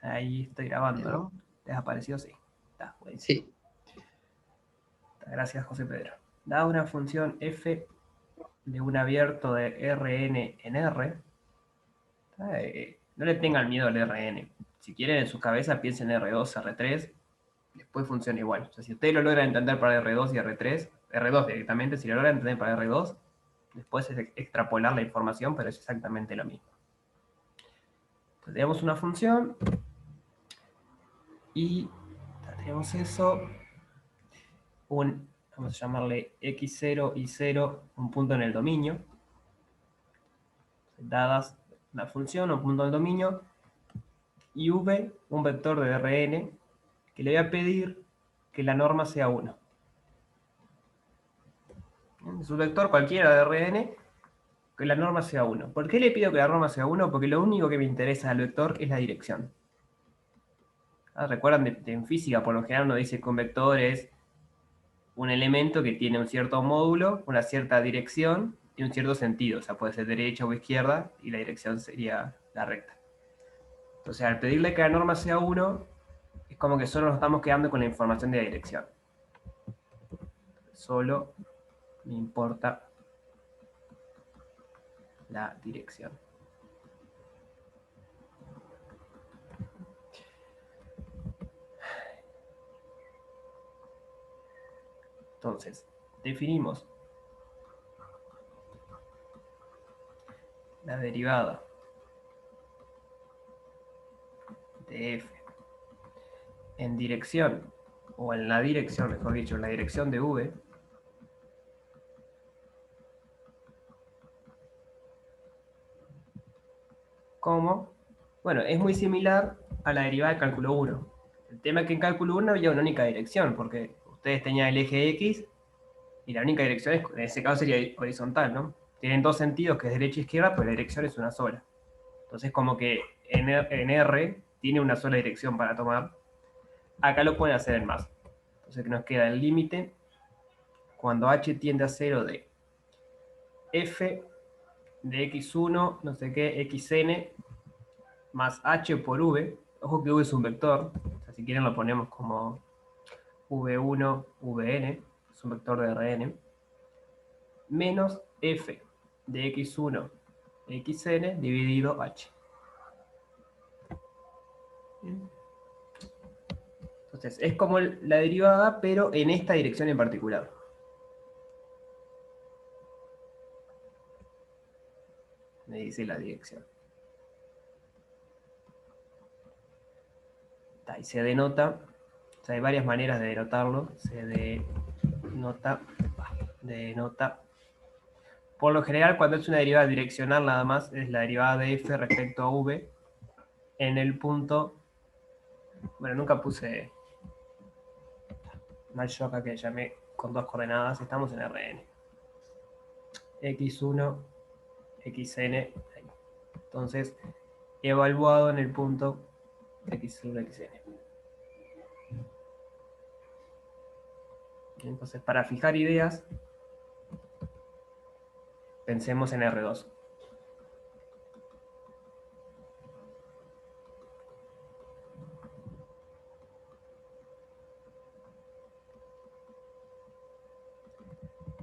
Ahí estoy grabando, ¿no? ¿Les apareció? Sí. Está, buenísimo. Sí. Gracias, José Pedro. Da una función f de un abierto de Rn en R. No le tengan miedo al Rn. Si quieren en su cabeza piensen en R2, R3, después funciona igual. O sea, si ustedes lo logran entender para R2 y R3, R2 directamente, si lo logran entender para R2, después es extrapolar la información, pero es exactamente lo mismo. Entonces, tenemos una función y tenemos eso, vamos a llamarle x0 y 0, un punto en el dominio, dadas la función, un punto en el dominio, y v, un vector de Rn, que le voy a pedir que la norma sea 1. Es un vector cualquiera de Rn, que la norma sea 1. ¿Por qué le pido que la norma sea 1? Porque lo único que me interesa del vector es la dirección. ¿Recuerdan en física, por lo general uno dice que un vector es un elemento que tiene un cierto módulo, una cierta dirección y un cierto sentido. O sea, puede ser derecha o izquierda y la dirección sería la recta. Entonces, al pedirle que la norma sea 1, es como que solo nos estamos quedando con la información de la dirección. Solo me importa la dirección. Entonces, definimos la derivada de f en dirección, o en la dirección, mejor dicho, en la dirección de v, como, bueno, es muy similar a la derivada de cálculo 1. El tema es que en cálculo 1 había una única dirección, porque ustedes tenían el eje X y la única dirección en ese caso sería horizontal, ¿no? Tienen dos sentidos, que es derecha e izquierda, pero la dirección es una sola. Entonces, como que en R tiene una sola dirección para tomar. Acá lo pueden hacer en más. Entonces, nos queda el límite cuando h tiende a 0 de f de x1, no sé qué, xn, más h por v. Ojo que v es un vector. O sea, si quieren lo ponemos como v1, vn. Es un vector de Rn. Menos f de x1, xn dividido h. Entonces, es como la derivada, pero en esta dirección en particular. Me dice la dirección. Y se denota, o sea, hay varias maneras de denotarlo. Se denota. Por lo general, cuando es una derivada direccional nada más, es la derivada de f respecto a v en el punto. Bueno, nunca puse mal yo acá que llamé con dos coordenadas. Estamos en Rn. x1, xn. Entonces, evaluado en el punto x1, xn. Entonces, para fijar ideas, pensemos en R2.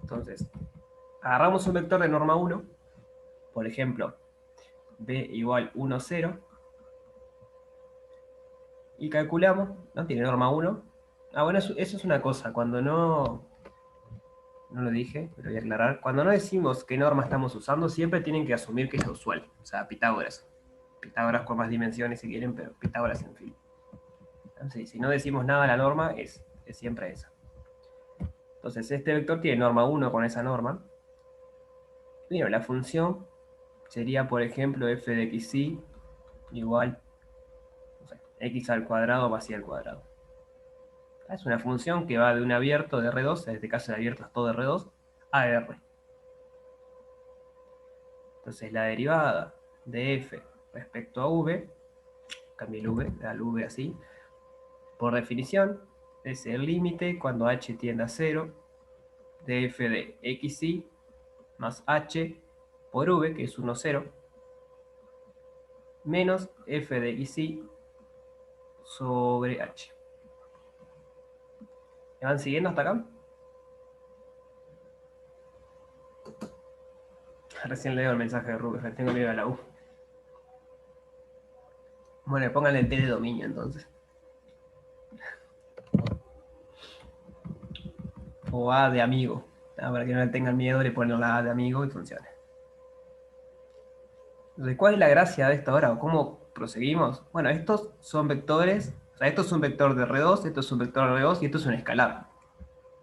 Entonces, agarramos un vector de norma 1, por ejemplo, b igual 1, 0, y calculamos, ¿no? Tiene norma 1. Bueno, eso es una cosa, cuando no lo dije, pero voy a aclarar, cuando no decimos qué norma estamos usando, siempre tienen que asumir que es la usual, o sea, Pitágoras. Pitágoras con más dimensiones si quieren, pero Pitágoras en fin. Entonces, si no decimos nada de la norma, es siempre esa. Entonces, este vector tiene norma 1 con esa norma. Bueno, la función sería, por ejemplo, f de xy igual, no sé, x al cuadrado más y al cuadrado. Es una función que va de un abierto de R2, en este caso el abierto es todo R2, a R. Entonces la derivada de f respecto a v, cambie el v, al v así, por definición, es el límite cuando h tiende a 0 de f de xy más h por v, que es 1, 0, menos f de xy sobre h. ¿Me van siguiendo hasta acá? Recién leo el mensaje de Rubén, tengo miedo a la U. Bueno, pónganle el T de dominio entonces. O A de amigo. Para que no le tengan miedo, le ponen la A de amigo y funciona. Entonces, ¿cuál es la gracia de esto ahora? ¿O cómo proseguimos? Bueno, estos son vectores. O sea, esto es un vector de R2, esto es un vector de R2 y esto es un escalar.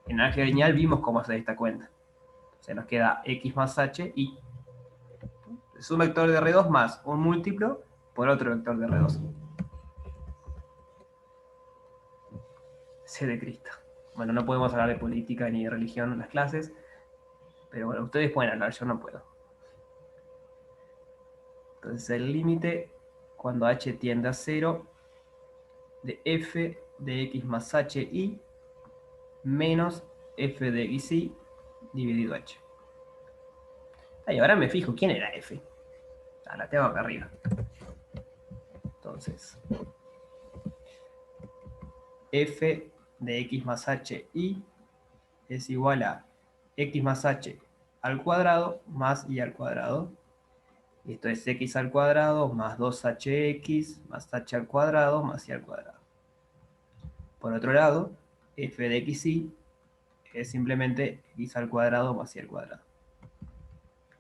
En álgebra lineal vimos cómo hacer esta cuenta. O sea, nos queda x más h y es un vector de R2 más un múltiplo por otro vector de R2. C de Cristo. Bueno, no podemos hablar de política ni de religión en las clases, pero bueno, ustedes pueden hablar, yo no puedo. Entonces el límite, cuando h tiende a 0, de f de x más hi menos f de xy dividido h. Y ahora me fijo, ¿quién era f? La tengo acá arriba. Entonces, f de x más hi es igual a x más h al cuadrado más y al cuadrado. Y esto es x al cuadrado más 2hx más h al cuadrado más y al cuadrado. Por otro lado, f de xy es simplemente x al cuadrado más y al cuadrado.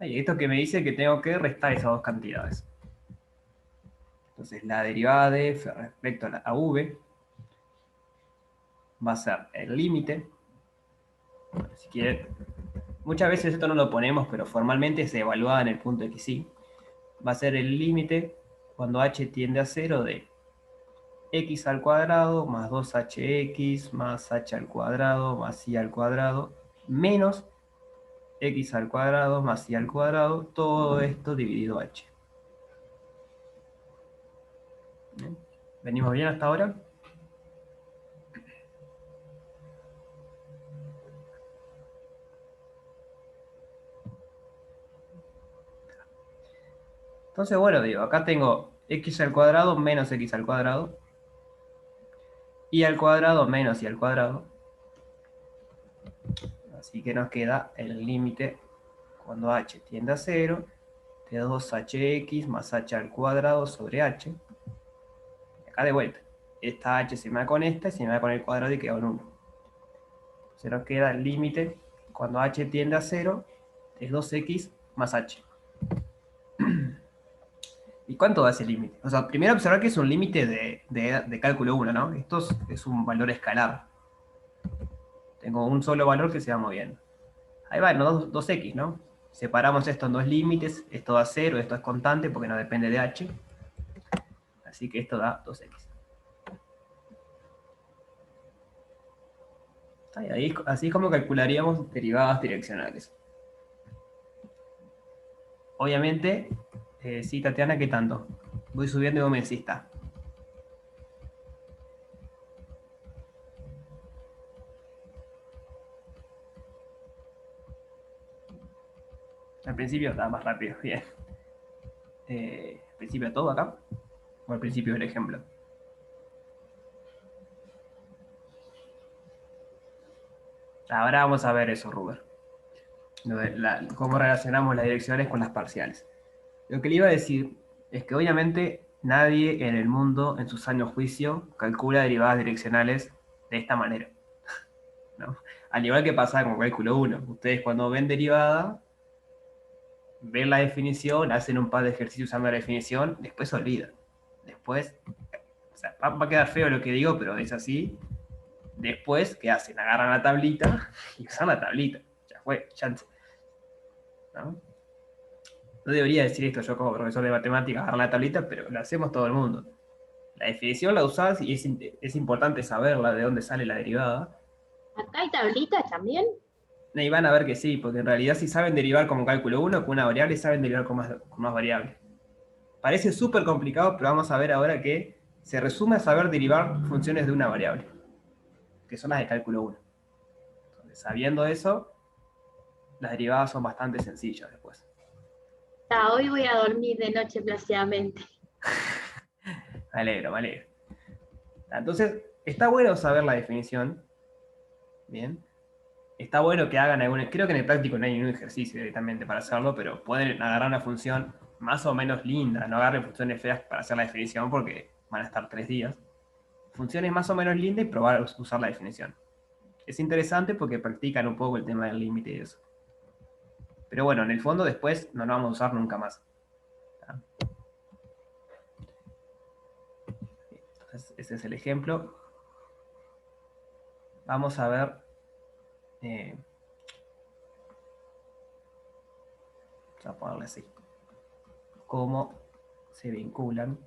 Y esto que me dice que tengo que restar esas dos cantidades. Entonces la derivada de f respecto a v va a ser el límite. Si quieren, muchas veces esto no lo ponemos, pero formalmente se evalúa en el punto xy. Va a ser el límite cuando h tiende a 0 de x al cuadrado más 2hx más h al cuadrado más y al cuadrado menos x al cuadrado más y al cuadrado, todo esto dividido h. ¿Bien? ¿Venimos bien hasta ahora? Entonces, bueno, digo, acá tengo x al cuadrado menos x al cuadrado, y al cuadrado menos y al cuadrado. Así que nos queda el límite cuando h tiende a 0 de 2hx más h al cuadrado sobre h. Acá de vuelta, esta h se me va con esta y se me va con el cuadrado y queda un 1. Se nos queda el límite cuando h tiende a 0 es 2x más h. ¿Y cuánto da ese límite? O sea, primero observar que es un límite de cálculo 1, ¿no? Esto es un valor escalar. Tengo un solo valor que se va moviendo. Ahí va, ¿no? 2x, ¿no? Separamos esto en dos límites, esto da 0, esto es constante porque no depende de h. Así que esto da 2x. Ahí, así es como calcularíamos derivadas direccionales. Obviamente, sí, Tatiana, ¿qué tanto? Voy subiendo y vos me decís, está. Al principio está más rápido, bien. ¿Al principio todo acá? ¿O al principio del ejemplo? Ahora vamos a ver eso, Rubén. Cómo relacionamos las direcciones con las parciales. Lo que le iba a decir es que obviamente nadie en el mundo, en su sano juicio, calcula derivadas direccionales de esta manera, ¿no? Al igual que pasa con cálculo 1. Ustedes cuando ven derivada, ven la definición, hacen un par de ejercicios usando la definición, después se olvidan. Después, o sea, va a quedar feo lo que digo, pero es así. Después, ¿qué hacen? Agarran la tablita y usan la tablita. Ya fue, chance. ¿No? No debería decir esto yo como profesor de matemáticas, agarrar la tablita, pero lo hacemos todo el mundo. La definición la usás y es importante saberla, de dónde sale la derivada. ¿Acá hay tablitas también? Y van a ver que sí, porque en realidad si saben derivar como cálculo 1 con una variable, saben derivar con más variables. Parece súper complicado, pero vamos a ver ahora que se resume a saber derivar funciones de una variable, que son las de cálculo 1. Entonces, sabiendo eso, las derivadas son bastante sencillas después. Hoy voy a dormir de noche plácidamente. Me alegro, me alegro. Entonces, está bueno saber la definición. Bien. Está bueno que hagan algún... Creo que en el práctico no hay ningún ejercicio directamente para hacerlo, pero pueden agarrar una función más o menos linda. No agarren funciones feas para hacer la definición porque van a estar 3 días. Funciones más o menos lindas y probar a usar la definición. Es interesante porque practican un poco el tema del límite y eso. Pero bueno, en el fondo después no lo vamos a usar nunca más. Entonces, ese es el ejemplo. Vamos a ver... vamos a ponerle así. Cómo se vinculan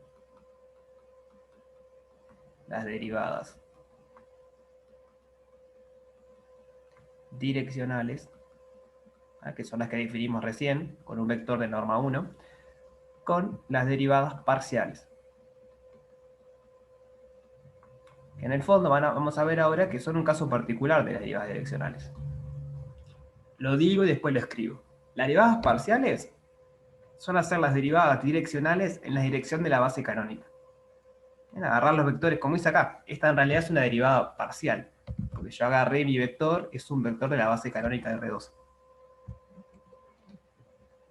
las derivadas direccionales, que son las que definimos recién, con un vector de norma 1, con las derivadas parciales. En el fondo vamos a ver ahora que son un caso particular de las derivadas direccionales. Lo digo y después lo escribo. Las derivadas parciales son hacer las derivadas direccionales en la dirección de la base canónica. Agarrar los vectores, como hice acá. Esta en realidad es una derivada parcial, porque yo agarré mi vector, es un vector de la base canónica de R2.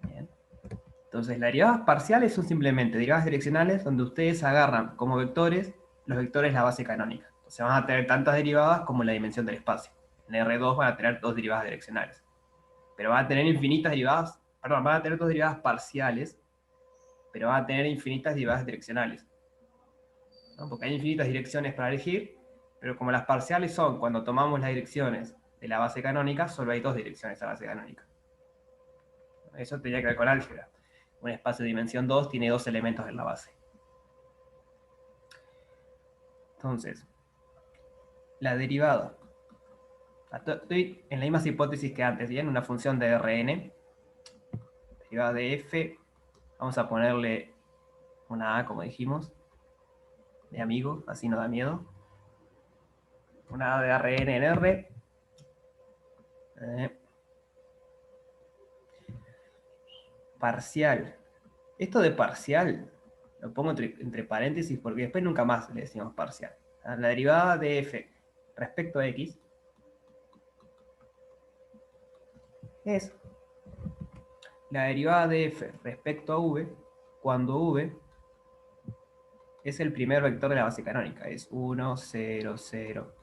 Bien. Entonces, las derivadas parciales son simplemente derivadas direccionales donde ustedes agarran como vectores los vectores de la base canónica. Entonces van a tener tantas derivadas como la dimensión del espacio. En R2 van a tener 2 derivadas direccionales. Pero van a tener infinitas derivadas, perdón, van a tener 2 derivadas parciales, pero van a tener infinitas derivadas direccionales. ¿No? Porque hay infinitas direcciones para elegir, pero como las parciales son cuando tomamos las direcciones de la base canónica, solo hay 2 direcciones a la base canónica. Eso tenía que ver con álgebra. Un espacio de dimensión 2 tiene 2 elementos en la base. Entonces, la derivada. Estoy en la misma hipótesis que antes, ¿bien? Una función de Rn, derivada de f, vamos a ponerle una a, como dijimos, de amigo, así no da miedo. Una a de Rn en R. Parcial. Esto de parcial lo pongo entre paréntesis porque después nunca más le decimos parcial. La derivada de f respecto a x es la derivada de f respecto a v cuando v es el primer vector de la base canónica. Es 1, 0, 0,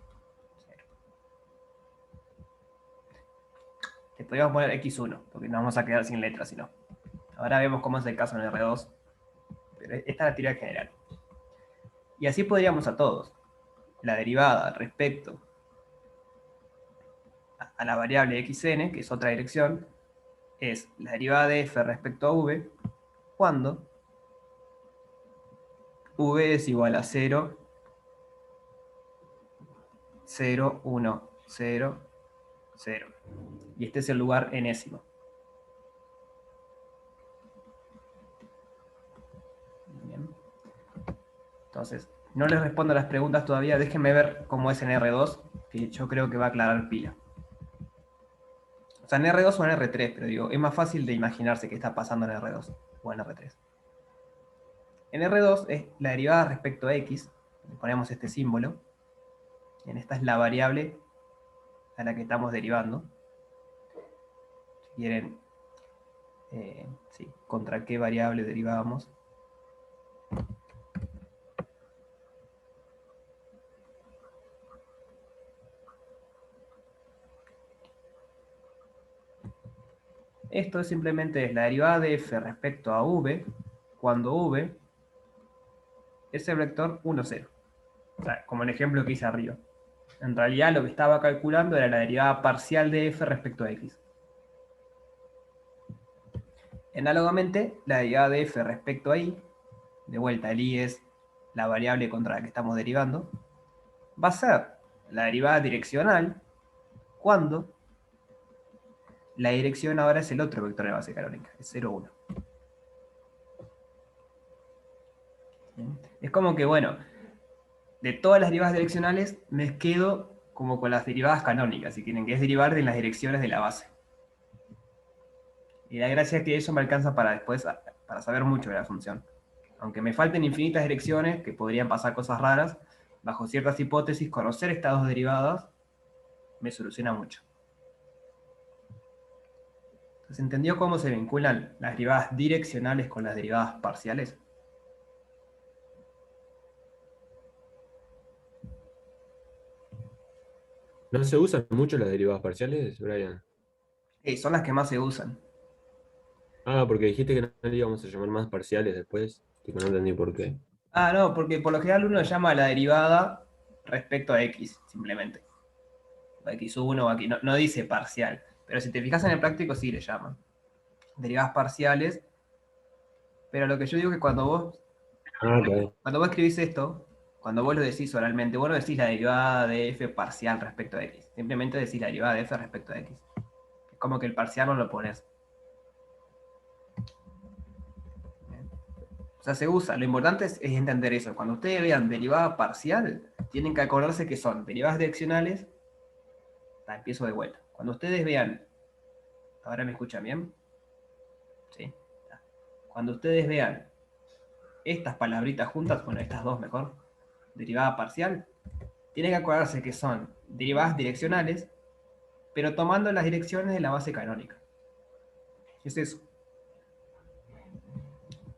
0. Le podríamos poner x1 porque nos vamos a quedar sin letras si no. Ahora vemos cómo es el caso en R2. Pero esta es la teoría general. Y así podríamos a todos. La derivada respecto a la variable xn, que es otra dirección, es la derivada de f respecto a v cuando v es igual a 0, 0, 1, 0, 0. Y este es el lugar enésimo. Bien. Entonces, no les respondo a las preguntas todavía. Déjenme ver cómo es en R2, que yo creo que va a aclarar pila. O sea, en R2 o en R3, pero digo, es más fácil de imaginarse qué está pasando en R2 o en R3. En R2 es la derivada respecto a x, le ponemos este símbolo. En esta es la variable a la que estamos derivando. Si quieren, sí, contra qué variable derivamos. Esto es simplemente la derivada de f respecto a v cuando v es el vector 1, 0. O sea, como el ejemplo que hice arriba. En realidad lo que estaba calculando era la derivada parcial de f respecto a x. Análogamente, la derivada de f respecto a y, de vuelta el y es la variable contra la que estamos derivando, va a ser la derivada direccional cuando la dirección ahora es el otro vector de base canónica, es 0, 1. Es como que, bueno, de todas las derivadas direccionales me quedo como con las derivadas canónicas, si quieren, que es derivar de las direcciones de la base. Y la gracia es que eso me alcanza para después, para saber mucho de la función. Aunque me falten infinitas direcciones, que podrían pasar cosas raras, bajo ciertas hipótesis, conocer estados derivados me soluciona mucho. ¿Se entendió cómo se vinculan las derivadas direccionales con las derivadas parciales? ¿No se usan mucho las derivadas parciales, Brian? Son las que más se usan. Ah, porque dijiste que no le íbamos a llamar más parciales después. Tipo, no entendí por qué. Ah, no, porque por lo general uno llama a la derivada respecto a x, simplemente. O x1 o aquí, no dice parcial. Pero si te fijas en el práctico, sí le llaman. Derivadas parciales. Pero lo que yo digo es que Ah, claro. cuando vos escribís esto, cuando vos lo decís oralmente, vos no decís la derivada de f parcial respecto a x. Simplemente decís la derivada de f respecto a x. Es como que el parcial no lo pones. O sea, se usa. Lo importante es entender eso. Cuando ustedes vean derivada parcial, tienen que acordarse que son derivadas direccionales. Empiezo de vuelta. Cuando ustedes vean, ¿ahora me escuchan bien? Sí. Cuando ustedes vean estas palabritas juntas, bueno, estas dos mejor, derivada parcial, tienen que acordarse que son derivadas direccionales, pero tomando las direcciones de la base canónica. ¿Qué es eso?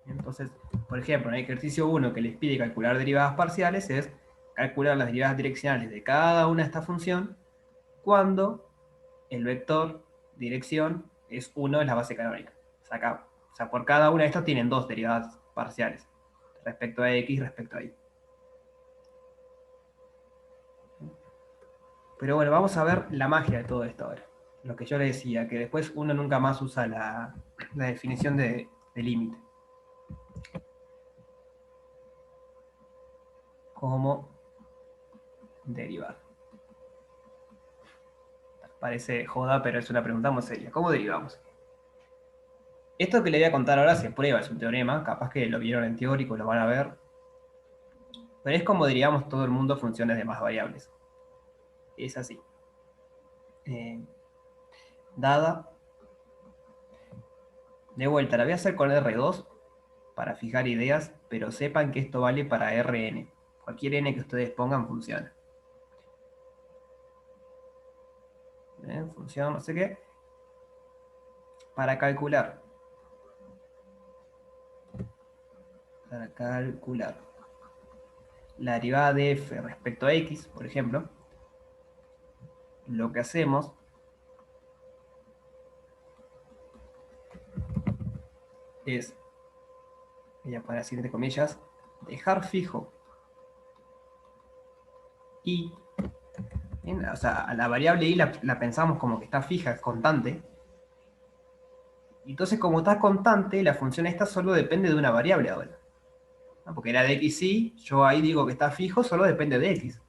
Entonces, por ejemplo, en el ejercicio 1 que les pide calcular derivadas parciales es calcular las derivadas direccionales de cada una de estas funciones cuando el vector dirección es 1 de la base canónica. O sea, por cada una de estas tienen dos derivadas parciales, respecto a x, respecto a y. Pero bueno, vamos a ver la magia de todo esto ahora. Lo que yo le decía, que después uno nunca más usa la definición de límite. Como derivar. Parece joda, pero es una pregunta muy seria. ¿Cómo derivamos? Esto que le voy a contar ahora se prueba, es un teorema, capaz que lo vieron en teórico, lo van a ver. Pero es como derivamos todo el mundo funciones de más variables. Es así. Dada. De vuelta, la voy a hacer con R2 para fijar ideas, pero sepan que esto vale para Rn. Cualquier n que ustedes pongan funciona. Función no sé qué. Para calcular. La derivada de f respecto a x, por ejemplo, lo que hacemos es, voy a poner así entre comillas, dejar fijo y, o sea, a la variable y la pensamos como que está fija, es constante. Entonces, como está constante, la función esta solo depende de una variable ahora. ¿No? Porque era de x y, yo ahí digo que está fijo, solo depende de x.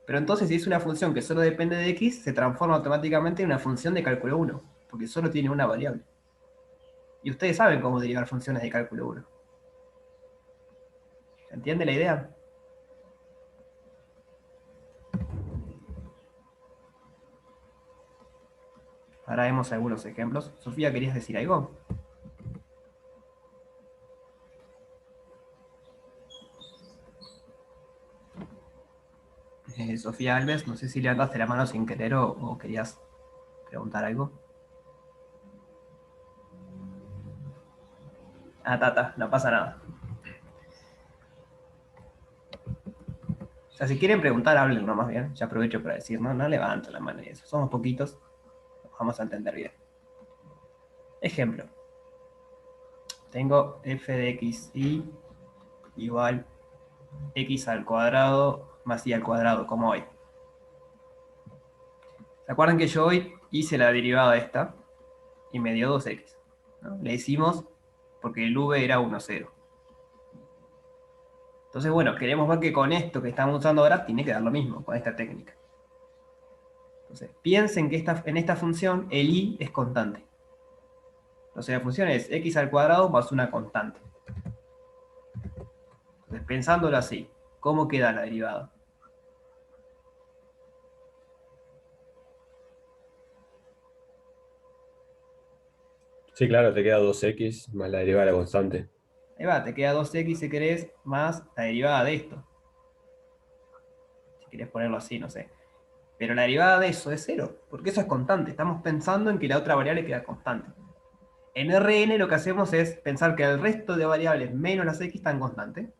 Pero entonces, si es una función que solo depende de x, se transforma automáticamente en una función de cálculo 1, porque solo tiene una variable. Y ustedes saben cómo derivar funciones de cálculo 1. ¿Se entiende la idea? Ahora vemos algunos ejemplos. Sofía, ¿querías decir algo? Sofía Alves, no sé si levantaste la mano sin querer o querías preguntar algo. Ah, Tata, no pasa nada. O sea, si quieren preguntar, hablen nomás bien. Ya aprovecho para decir, no levanto la mano y eso. Somos poquitos, vamos a entender bien. Ejemplo. Tengo f de x y igual x al cuadrado más y al cuadrado, como hoy. ¿Se acuerdan que yo hoy hice la derivada de esta y me dio 2x? ¿No? Le hicimos porque el v era 1, 0. Entonces, bueno, queremos ver que con esto que estamos usando ahora tiene que dar lo mismo con esta técnica. Entonces, piensen que en esta función el y es constante. Entonces, la función es x al cuadrado más una constante. Entonces, pensándolo así, ¿cómo queda la derivada? Sí, claro, te queda 2x más la derivada de la constante. Ahí va, te queda 2x si querés más la derivada de esto. querés ponerlo así, no sé. Pero la derivada de eso es 0, porque eso es constante. Estamos pensando en que la otra variable queda constante. En Rn lo que hacemos es pensar que el resto de variables menos las x están constantes.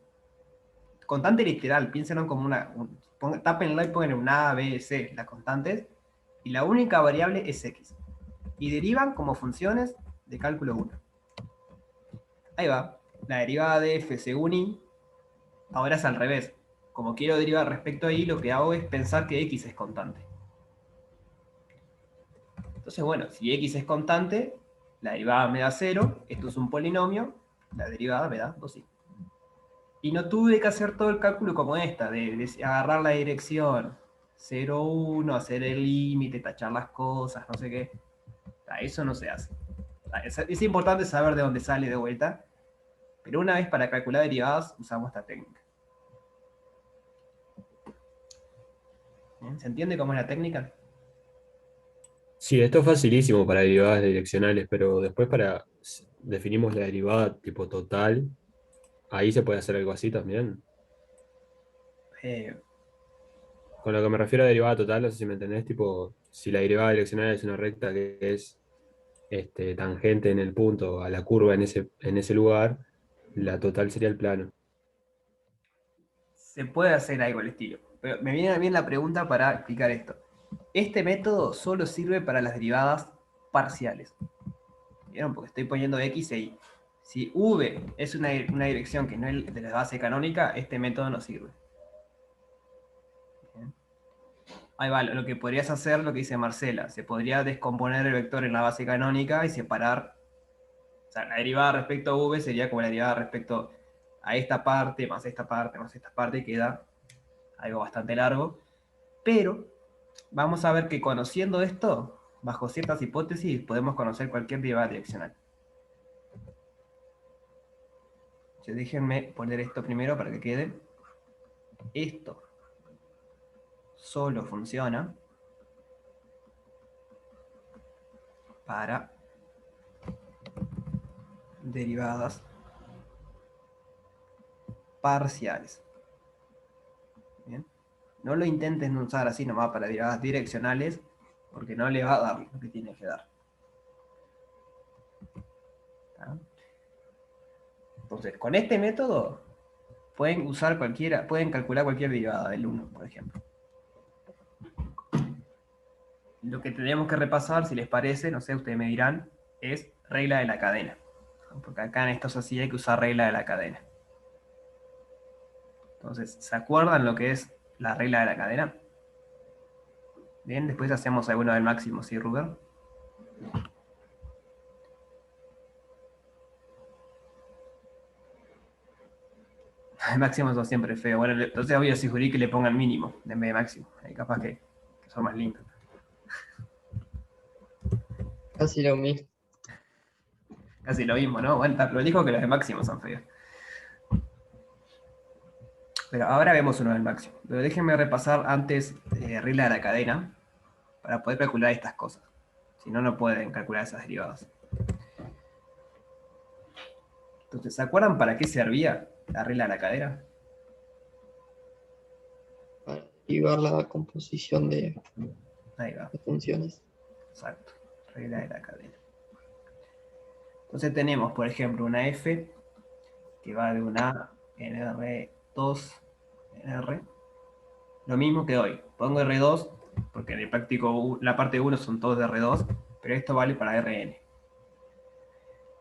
Constante literal, piénsenlo como tápenla y pongan una A, B, C, las constantes. Y la única variable es x. Y derivan como funciones de cálculo 1. Ahí va. La derivada de f según y, ahora es al revés. Como quiero derivar respecto a y, lo que hago es pensar que x es constante. Entonces, bueno, si x es constante, la derivada me da 0, esto es un polinomio, la derivada me da 2y. Y no tuve que hacer todo el cálculo como esta, de agarrar la dirección 0, 1, hacer el límite, tachar las cosas, no sé qué. Eso no se hace. Es importante saber de dónde sale de vuelta, pero una vez para calcular derivadas usamos esta técnica. ¿Bien? ¿Se entiende cómo es la técnica? Sí, esto es facilísimo para derivadas direccionales, pero después definimos la derivada tipo total, ahí se puede hacer algo así también. Eh, Con lo que me refiero a derivada total, no sé si me entendés, tipo, si la derivada direccional es una recta que es tangente en el punto a la curva en ese lugar, la total sería el plano. Se puede hacer algo al estilo. Pero me viene bien la pregunta para explicar esto. Este método solo sirve para las derivadas parciales. ¿Vieron? Porque estoy poniendo x e y. Si v es una dirección que no es de la base canónica, este método no sirve. ¿Bien? Ahí va, lo que podrías hacer, lo que dice Marcela, se podría descomponer el vector en la base canónica y separar. O sea, la derivada respecto a v sería como la derivada respecto a esta parte, más esta parte, más esta parte, y queda algo bastante largo. Pero vamos a ver que conociendo esto, bajo ciertas hipótesis, podemos conocer cualquier derivada direccional. Entonces, déjenme poner esto primero para que quede. Esto solo funciona para derivadas parciales. ¿Bien? No lo intenten usar así nomás para derivadas direccionales, porque no le va a dar lo que tiene que dar. ¿Está? Entonces, con este método pueden usar pueden calcular cualquier derivada del 1, por ejemplo. Lo que tenemos que repasar, si les parece, no sé, ustedes me dirán, es regla de la cadena. Porque acá en estos así hay que usar regla de la cadena. Entonces, ¿se acuerdan lo que es la regla de la cadena? Bien, después hacemos alguno del máximo, ¿sí, Rubén? El máximo es siempre feo. Bueno, entonces voy a sugerir que le pongan mínimo en vez de máximo. Ahí capaz que son más lindos. Casi lo mismo. Casi lo mismo, ¿no? Bueno, pero dijo que los de máximo son feos. Pero ahora vemos uno del máximo. Pero déjenme repasar antes regla de la cadena para poder calcular estas cosas. Si no, no pueden calcular esas derivadas. Entonces, ¿se acuerdan para qué servía la regla de la cadena? Para derivar la composición Ahí va. de funciones. Exacto. Regla de la cadena. Entonces tenemos, por ejemplo, una f que va de una en R2 en R. Lo mismo que hoy. Pongo R2 porque en el práctico la parte 1 son todos de R2, pero esto vale para Rn.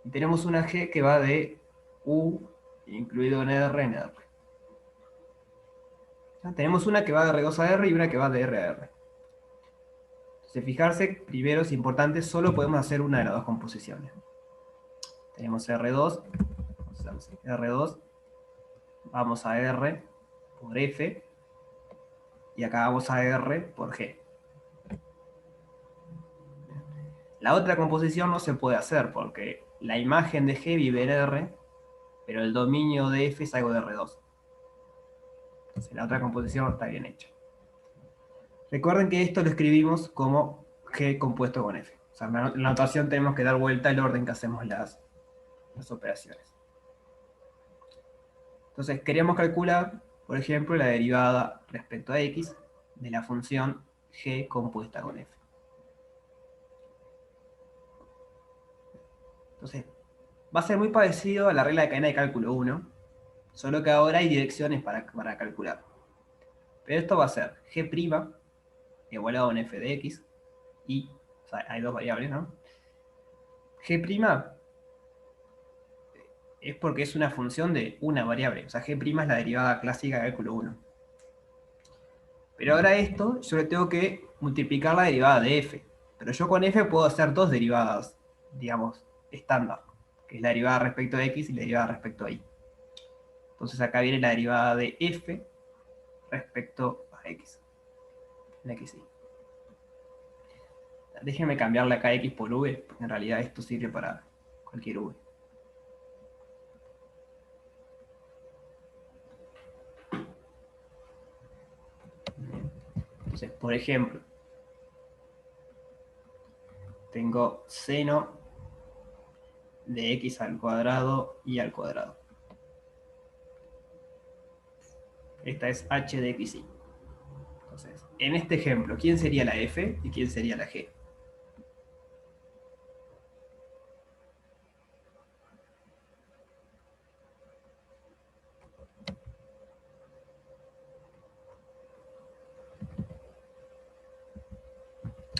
Y tenemos una g que va de U incluido en R en R. Tenemos una que va de R2 a R y una que va de R a R. Entonces, fijarse, primero es importante, solo podemos hacer una de las dos composiciones. Tenemos R2, R2, vamos a R por F, y acá vamos a R por G. La otra composición no se puede hacer porque la imagen de G vive en R, pero el dominio de F es algo de R2. Entonces la otra composición no está bien hecha. Recuerden que esto lo escribimos como G compuesto con F. O sea, en la notación tenemos que dar vuelta el orden que hacemos las operaciones. Entonces queremos calcular, por ejemplo, la derivada respecto a x de la función g compuesta con f. Entonces, va a ser muy parecido a la regla de cadena de cálculo 1, solo que ahora hay direcciones para calcular. Pero esto va a ser g' igualado a un f de x, y, o sea, hay dos variables, ¿no? G' es porque es una función de una variable, o sea, g' es la derivada clásica de cálculo 1. Pero ahora esto, yo le tengo que multiplicar la derivada de f. Pero yo con f puedo hacer dos derivadas, digamos, estándar, que es la derivada respecto a x y la derivada respecto a y. Entonces acá viene la derivada de f respecto a x. La que sí. Déjenme cambiarle acá x por v, porque en realidad esto sirve para cualquier v. Entonces, por ejemplo, tengo seno de x al cuadrado y al cuadrado. Esta es h de x y. Entonces, en este ejemplo, ¿quién sería la f y quién sería la g?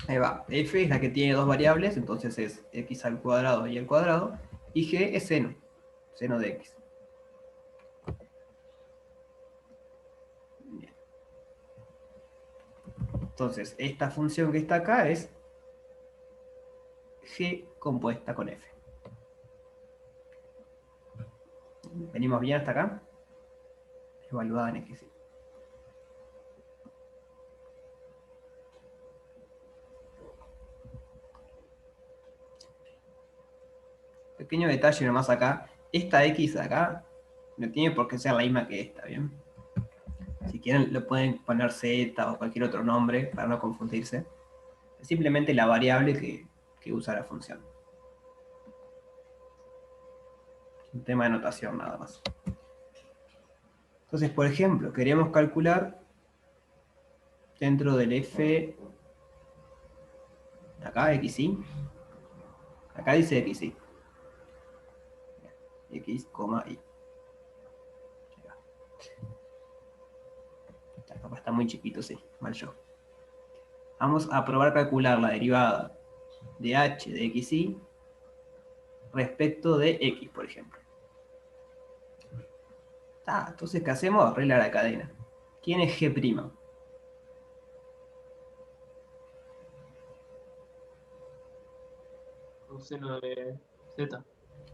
Ahí va, f es la que tiene dos variables, entonces es x al cuadrado y al cuadrado, y g es seno, seno de x. Bien. Entonces, esta función que está acá es g compuesta con f. ¿Venimos bien hasta acá? Evaluada en x. Pequeño detalle nomás acá. Esta x acá no tiene por qué ser la misma que esta, ¿bien? Si quieren, le pueden poner z o cualquier otro nombre para no confundirse. Es simplemente la variable que usa la función. Es un tema de notación nada más. Entonces, por ejemplo, queremos calcular dentro del f, acá xy, acá dice xy, x, y. Acá está muy chiquito, sí, mal yo. Vamos a probar a calcular la derivada de h de xy respecto de x, por ejemplo. Entonces, ¿qué hacemos? Arregla la cadena. ¿Quién es g'? Coseno de Z.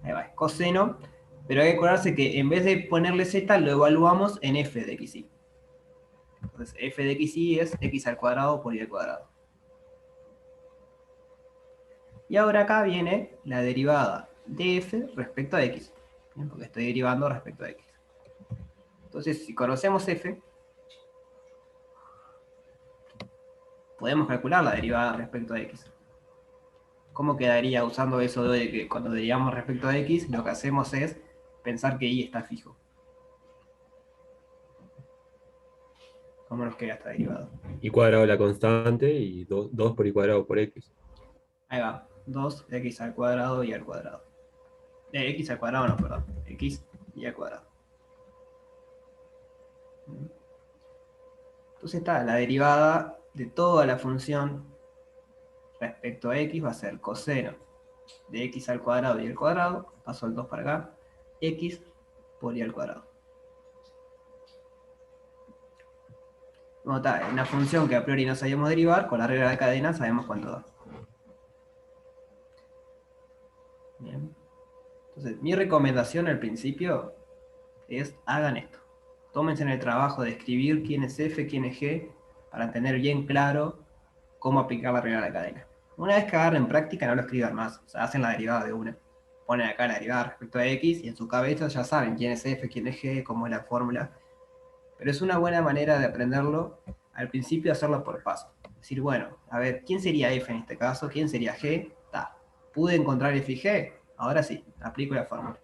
Ahí va, es coseno, pero hay que acordarse que en vez de ponerle z, lo evaluamos en f de xy. Entonces, f de xy es x al cuadrado por y al cuadrado. Y ahora acá viene la derivada de f respecto a x. ¿Bien? Porque estoy derivando respecto a x. Entonces, si conocemos f, podemos calcular la derivada respecto a x. ¿Cómo quedaría usando eso de que cuando derivamos respecto a x, lo que hacemos es pensar que y está fijo? ¿Cómo nos queda esta derivada? Y cuadrado la constante y 2 por y cuadrado por x. Ahí va, 2x al cuadrado y al cuadrado. X al cuadrado no, perdón. X y al cuadrado. Entonces está, la derivada de toda la función respecto a x va a ser coseno de x al cuadrado y al cuadrado, paso el 2 para acá, x por y al cuadrado. Bueno, está, una función que a priori no sabíamos derivar, con la regla de cadena sabemos cuánto da. Bien. Entonces, mi recomendación al principio es hagan esto. Tómense en el trabajo de escribir quién es f, quién es g, para tener bien claro cómo aplicar la regla de la cadena. Una vez que agarren práctica, no lo escriban más, o sea, hacen la derivada de una. Ponen acá la derivada respecto a x y en su cabeza ya saben quién es f, quién es g, cómo es la fórmula. Pero es una buena manera de aprenderlo al principio, hacerlo por paso. Decir, bueno, a ver, ¿quién sería f en este caso? ¿Quién sería g? ¿Pude encontrar f y g? Ahora sí, aplico la fórmula.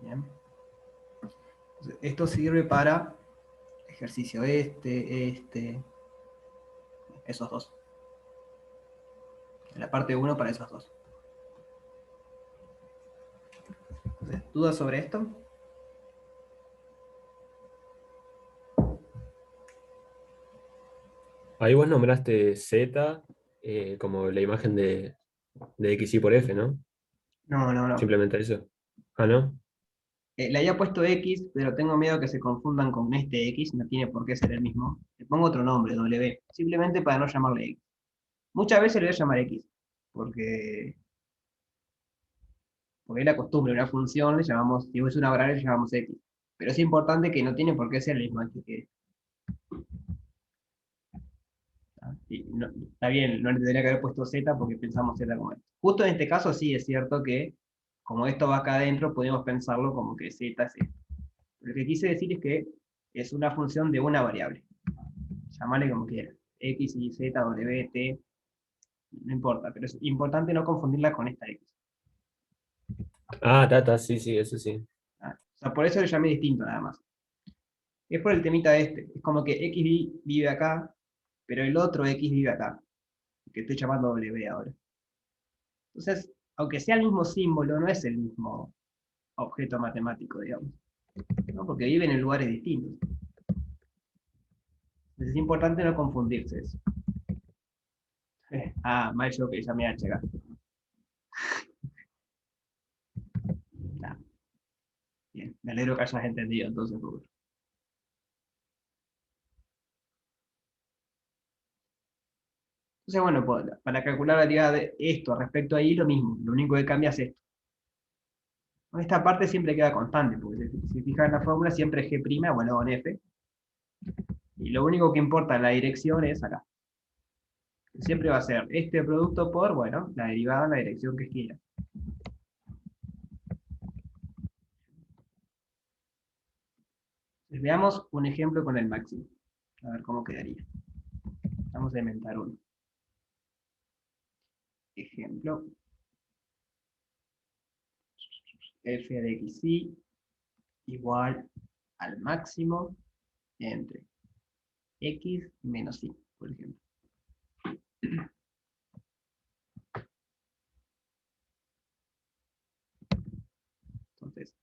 Bien. Esto sirve para ejercicio esos dos. En la parte 1 para esos dos. Entonces, ¿dudas sobre esto? Ahí vos nombraste Z como la imagen de X y por F, ¿no? No. Simplemente eso. Ah, ¿no? Le había puesto X, pero tengo miedo que se confundan con este X, no tiene por qué ser el mismo. Le pongo otro nombre, W, simplemente para no llamarle X. Muchas veces le voy a llamar X, porque, porque es la costumbre, una función le llamamos, si es una variable le llamamos X. Pero es importante que no tiene por qué ser el mismo X que y está bien, no le tendría que haber puesto Z porque pensamos Z como esto. Justo en este caso sí es cierto que, como esto va acá adentro, podemos pensarlo como que Z es esto. Lo que quise decir es que es una función de una variable. Llamale como quieras. X, Y, Z, W, T, no importa, pero es importante no confundirla con esta X. Ah, sí, sí, eso sí. O sea, por eso le llamé distinto nada más. Es por el temita este. Es como que X vive acá, pero el otro X vive acá. Que estoy llamando W ahora. Entonces, aunque sea el mismo símbolo, no es el mismo objeto matemático, digamos. ¿No? Porque viven en lugares distintos. Entonces es importante no confundirse eso. Mal yo que llamé H acá. Nah, bien, me alegro que hayas entendido entonces, Rubén. Entonces, bueno, para calcular la derivada de esto respecto a y, lo mismo. Lo único que cambia es esto. Esta parte siempre queda constante, porque si fijan en la fórmula siempre es G', bueno, con F. Y lo único que importa en la dirección es acá. Siempre va a ser este producto por, bueno, la derivada en la dirección que quiera. Veamos un ejemplo con el máximo. A ver cómo quedaría. Vamos a inventar uno. Ejemplo. F de xy igual al máximo entre x menos y, por ejemplo. Entonces,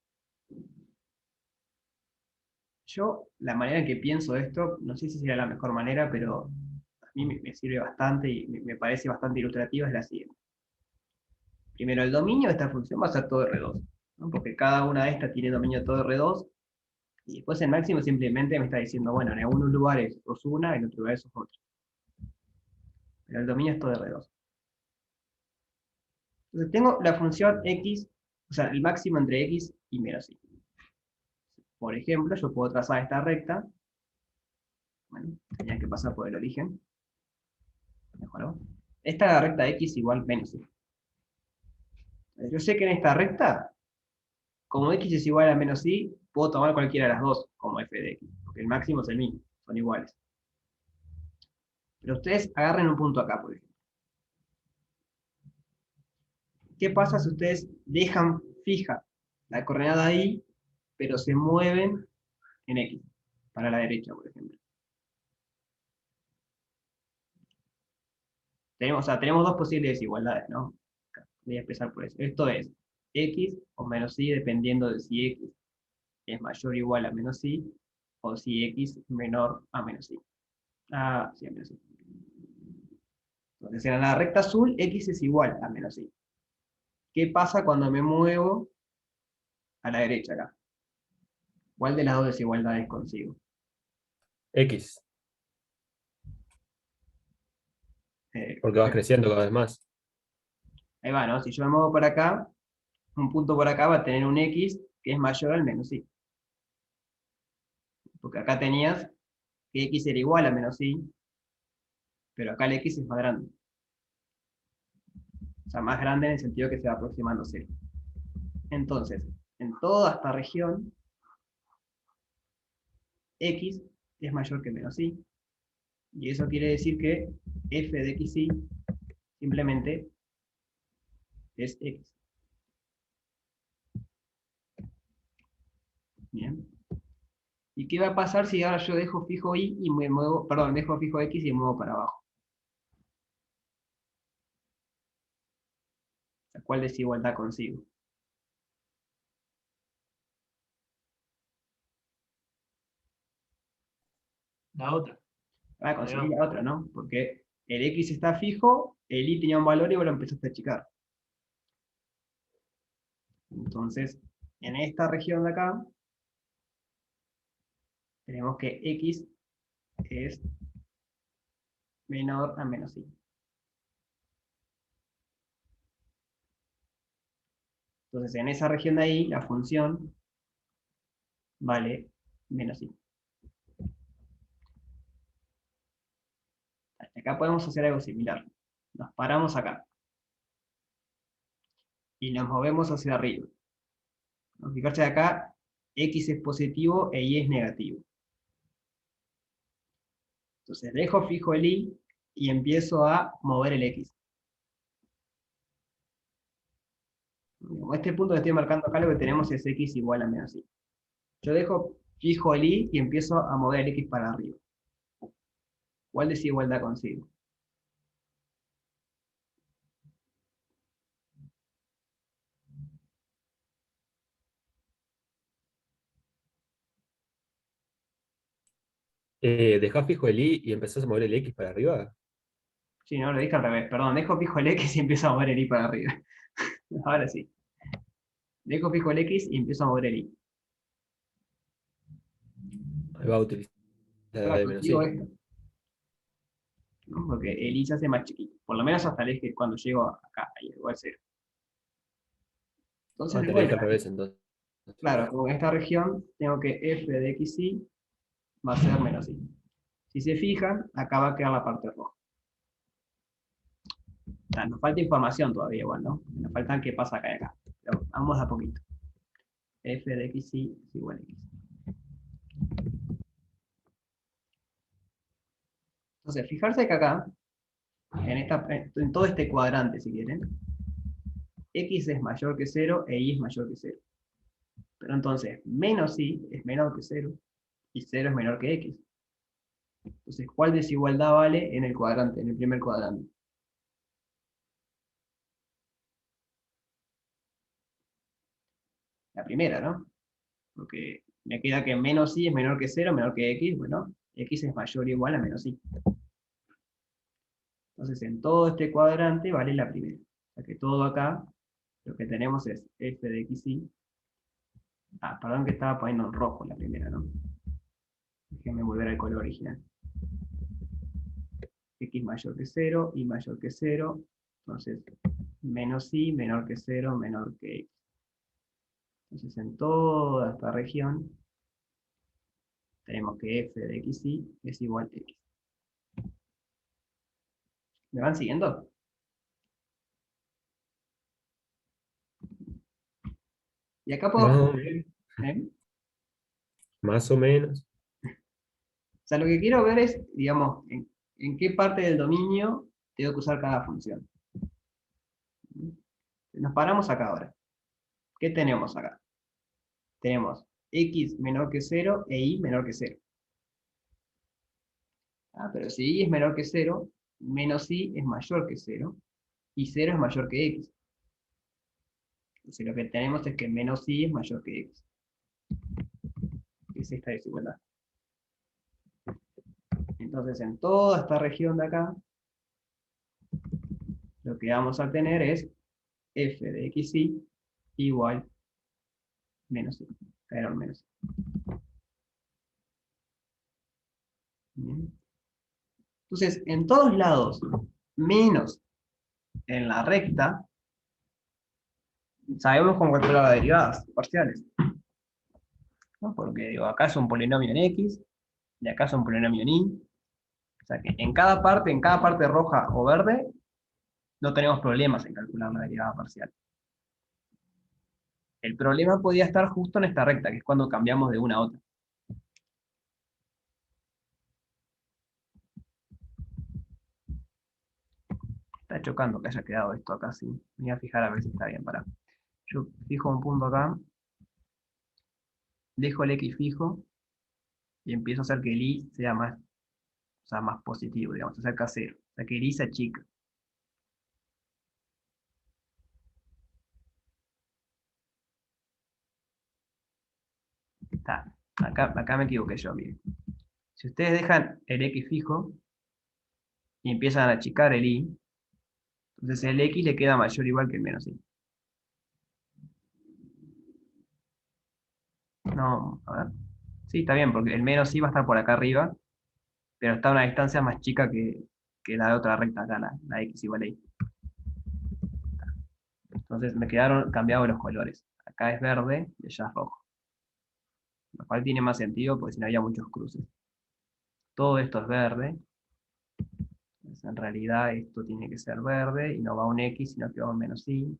yo la manera en que pienso esto, no sé si sería la mejor manera, pero a mí me sirve bastante y me parece bastante ilustrativa, es la siguiente. Primero, el dominio de esta función va a ser todo R2, ¿no? Porque cada una de estas tiene dominio todo R2, y después el máximo simplemente me está diciendo, bueno, en algunos lugares sos una, en otros lugares sos otra. Pero el dominio es todo R2. Entonces tengo la función x, o sea, el máximo entre x y menos y. Por ejemplo, yo puedo trazar esta recta. Bueno, tenía que pasar por el origen. Mejoró. Esta es la recta x igual menos y. Yo sé que en esta recta, como x es igual a menos y, puedo tomar cualquiera de las dos como f de x, porque el máximo es el mismo, son iguales. Pero ustedes agarren un punto acá, por ejemplo. ¿Qué pasa si ustedes dejan fija la coordenada y, pero se mueven en x, para la derecha, por ejemplo? Tenemos dos posibles desigualdades, ¿no? Voy a empezar por eso. Esto es x o menos y, dependiendo de si x es mayor o igual a menos y, o si x es menor a menos y. Sí, a menos y. Entonces, en la recta azul, x es igual a menos y. ¿Qué pasa cuando me muevo a la derecha acá? ¿Cuál de las dos desigualdades consigo? X, porque vas Eh, creciendo cada vez más. Ahí va, ¿no? Si yo me muevo por acá, un punto por acá va a tener un x que es mayor al menos y. Porque acá tenías que x era igual a menos y, pero acá el x es más grande. O sea, más grande en el sentido que se va aproximando a 0. Entonces, en toda esta región, x es mayor que menos y, y eso quiere decir que f de xy simplemente es x. Bien. ¿Y qué va a pasar si ahora yo dejo fijo y me muevo, perdón, dejo fijo x y me muevo para abajo? ¿Cuál desigualdad consigo? La otra. Va a conseguir la otra, ¿no? Porque el x está fijo, el y tenía un valor y vos lo empezaste a achicar. Entonces, en esta región de acá, tenemos que x es menor a menos y. Entonces, en esa región de ahí, la función vale menos y. Acá podemos hacer algo similar. Nos paramos acá. Y nos movemos hacia arriba. Fijarse acá, x es positivo e y es negativo. Entonces dejo fijo el y empiezo a mover el x. Este punto que estoy marcando acá, lo que tenemos es x igual a menos y. Yo dejo fijo el y empiezo a mover el x para arriba. ¿Cuál desigualdad consigo? ¿Dejás fijo el i y empezás a mover el x para arriba? Sí, no, lo dije al revés. Perdón, dejo fijo el x y empiezo a mover el y para arriba. Ahora sí. Dejo fijo el x y empiezo a mover el y. Ahí va a utilizar la Ahora de menos consigo i. esto, ¿no? Porque el y se hace más chiquito. Por lo menos hasta el eje cuando llego acá, ahí, igual 0. Entonces, Ah, de te lo dije al vuelta, revés entonces. claro, como en esta región tengo que f de x y va a ser menos y. Si se fijan, acá va a quedar la parte roja. O sea, nos falta información todavía igual, ¿no? Nos faltan qué pasa acá y acá. Pero vamos a poquito. F de x y es igual a x. Entonces, fijarse que acá, en todo este cuadrante, si quieren, x es mayor que 0 e y es mayor que 0. Pero entonces, menos y es menor que 0 y 0 es menor que x. Entonces, ¿cuál desigualdad vale en el cuadrante, en el primer cuadrante? La primera, ¿no? Porque me queda que menos y es menor que 0, menor que x, bueno, x es mayor o igual a menos y. Entonces, en todo este cuadrante vale la primera. O sea que todo acá, lo que tenemos es f de x y. Ah, perdón que estaba poniendo en rojo la primera, ¿no? Déjenme volver al color original. X mayor que 0, y mayor que 0. Entonces, menos y menor que 0, menor que x. Entonces, en toda esta región, tenemos que f de x y es igual a x. ¿Me van siguiendo? Y acá Más puedo... o menos. ¿eh? Más o menos. O sea, lo que quiero ver es, digamos, en qué parte del dominio tengo que usar cada función. Nos paramos acá ahora. ¿Qué tenemos acá? Tenemos x menor que 0 e y menor que 0. Ah, pero si y es menor que 0, menos y es mayor que 0, y 0 es mayor que x. Entonces lo que tenemos es que menos y es mayor que x. Es esta desigualdad. Entonces en toda esta región de acá, lo que vamos a tener es f de x y igual menos y. Cayeron menos y. Bien. Entonces, en todos lados, menos en la recta, sabemos cómo calcular las derivadas parciales, ¿no? Porque digo, acá es un polinomio en x, y acá es un polinomio en y. O sea que en cada parte roja o verde, no tenemos problemas en calcular la derivada parcial. El problema podía estar justo en esta recta, que es cuando cambiamos de una a otra. Está chocando que haya quedado esto acá, sí. Me voy a fijar a ver si está bien, para. Yo fijo un punto acá, dejo el x fijo, y empiezo a hacer que el i sea más, o sea, más positivo, digamos, se acerca a 0. O sea, que el i se achica. Está. Acá me equivoqué yo, miren. Si ustedes dejan el x fijo y empiezan a achicar el i, entonces el x le queda mayor o igual que el menos i. No, a ver. Sí, está bien, porque el menos i va a estar por acá arriba, pero está a una distancia más chica que la de otra recta acá, la x igual a y. Entonces me quedaron cambiados los colores. Acá es verde y allá es rojo. Lo cual tiene más sentido porque si no había muchos cruces. Todo esto es verde. Entonces, en realidad esto tiene que ser verde y no va un x, sino que va un menos y.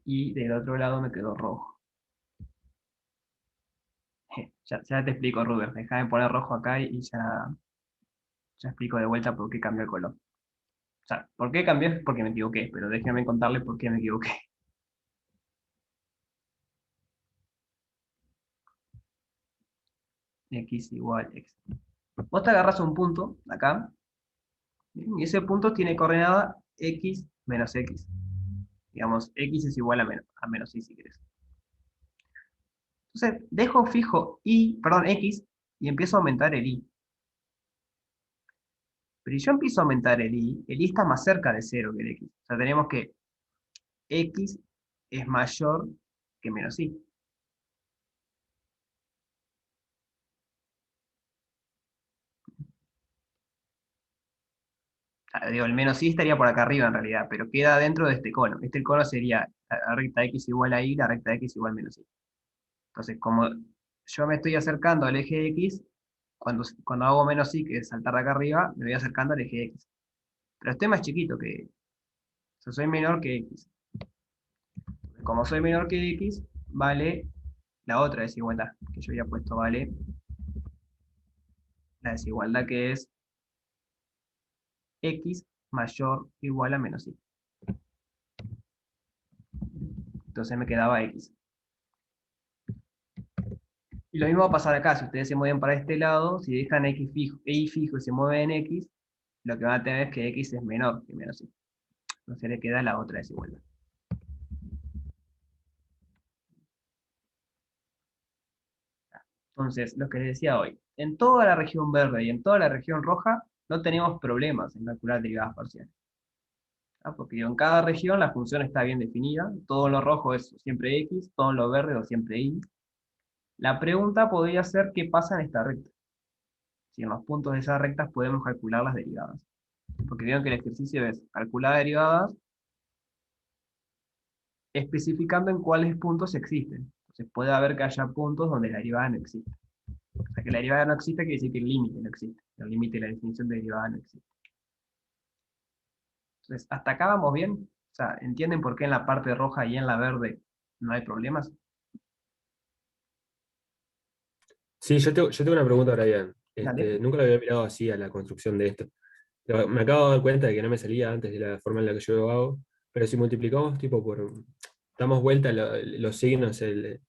Y del otro lado me quedó rojo. Ya te explico, Rubén. Déjame poner rojo acá y ya explico de vuelta por qué cambió el color. O sea, por qué cambió es porque me equivoqué, pero déjenme contarles por qué me equivoqué. X igual x. Vos te agarras un punto, acá, y ese punto tiene coordenada x menos x. Digamos, x es igual a menos y si querés. Entonces, dejo fijo x y empiezo a aumentar el y. Pero si yo empiezo a aumentar el y está más cerca de 0 que el x. O sea, tenemos que x es mayor que menos y. O sea, digo, el menos y estaría por acá arriba en realidad, pero queda dentro de este cono. Este cono sería la recta x igual a y, la recta x igual menos y. Entonces, como yo me estoy acercando al eje X, cuando hago menos Y, que es saltar de acá arriba, me voy acercando al eje X. Pero estoy más chiquito que, o sea, soy menor que X. Como soy menor que X, vale la otra desigualdad que yo había puesto, vale la desigualdad que es X mayor o igual a menos Y. Entonces me quedaba X. Y lo mismo va a pasar acá, si ustedes se mueven para este lado, si dejan X fijo, Y fijo y se mueven en X, lo que van a tener es que X es menor que menos Y. Entonces le queda la otra desigualdad. Entonces, lo que les decía hoy, en toda la región verde y en toda la región roja no tenemos problemas en calcular derivadas parciales. ¿Ah? Porque en cada región la función está bien definida, todo en lo rojo es siempre x, todo en lo verde es siempre y. La pregunta podría ser qué pasa en esta recta. Si en los puntos de esas rectas podemos calcular las derivadas. Porque vieron que el ejercicio es calcular derivadas especificando en cuáles puntos existen. Entonces puede haber que haya puntos donde la derivada no existe. O sea, que la derivada no existe quiere decir que el límite no existe. El límite de la definición de derivada no existe. Entonces, hasta acá vamos bien. O sea, ¿entienden por qué en la parte roja y en la verde no hay problemas? Sí, yo tengo una pregunta, Brian. Dale. Nunca lo había mirado así a la construcción de esto. Me acabo de dar cuenta de que no me salía antes de la forma en la que yo lo hago, pero si multiplicamos tipo damos vuelta los signos en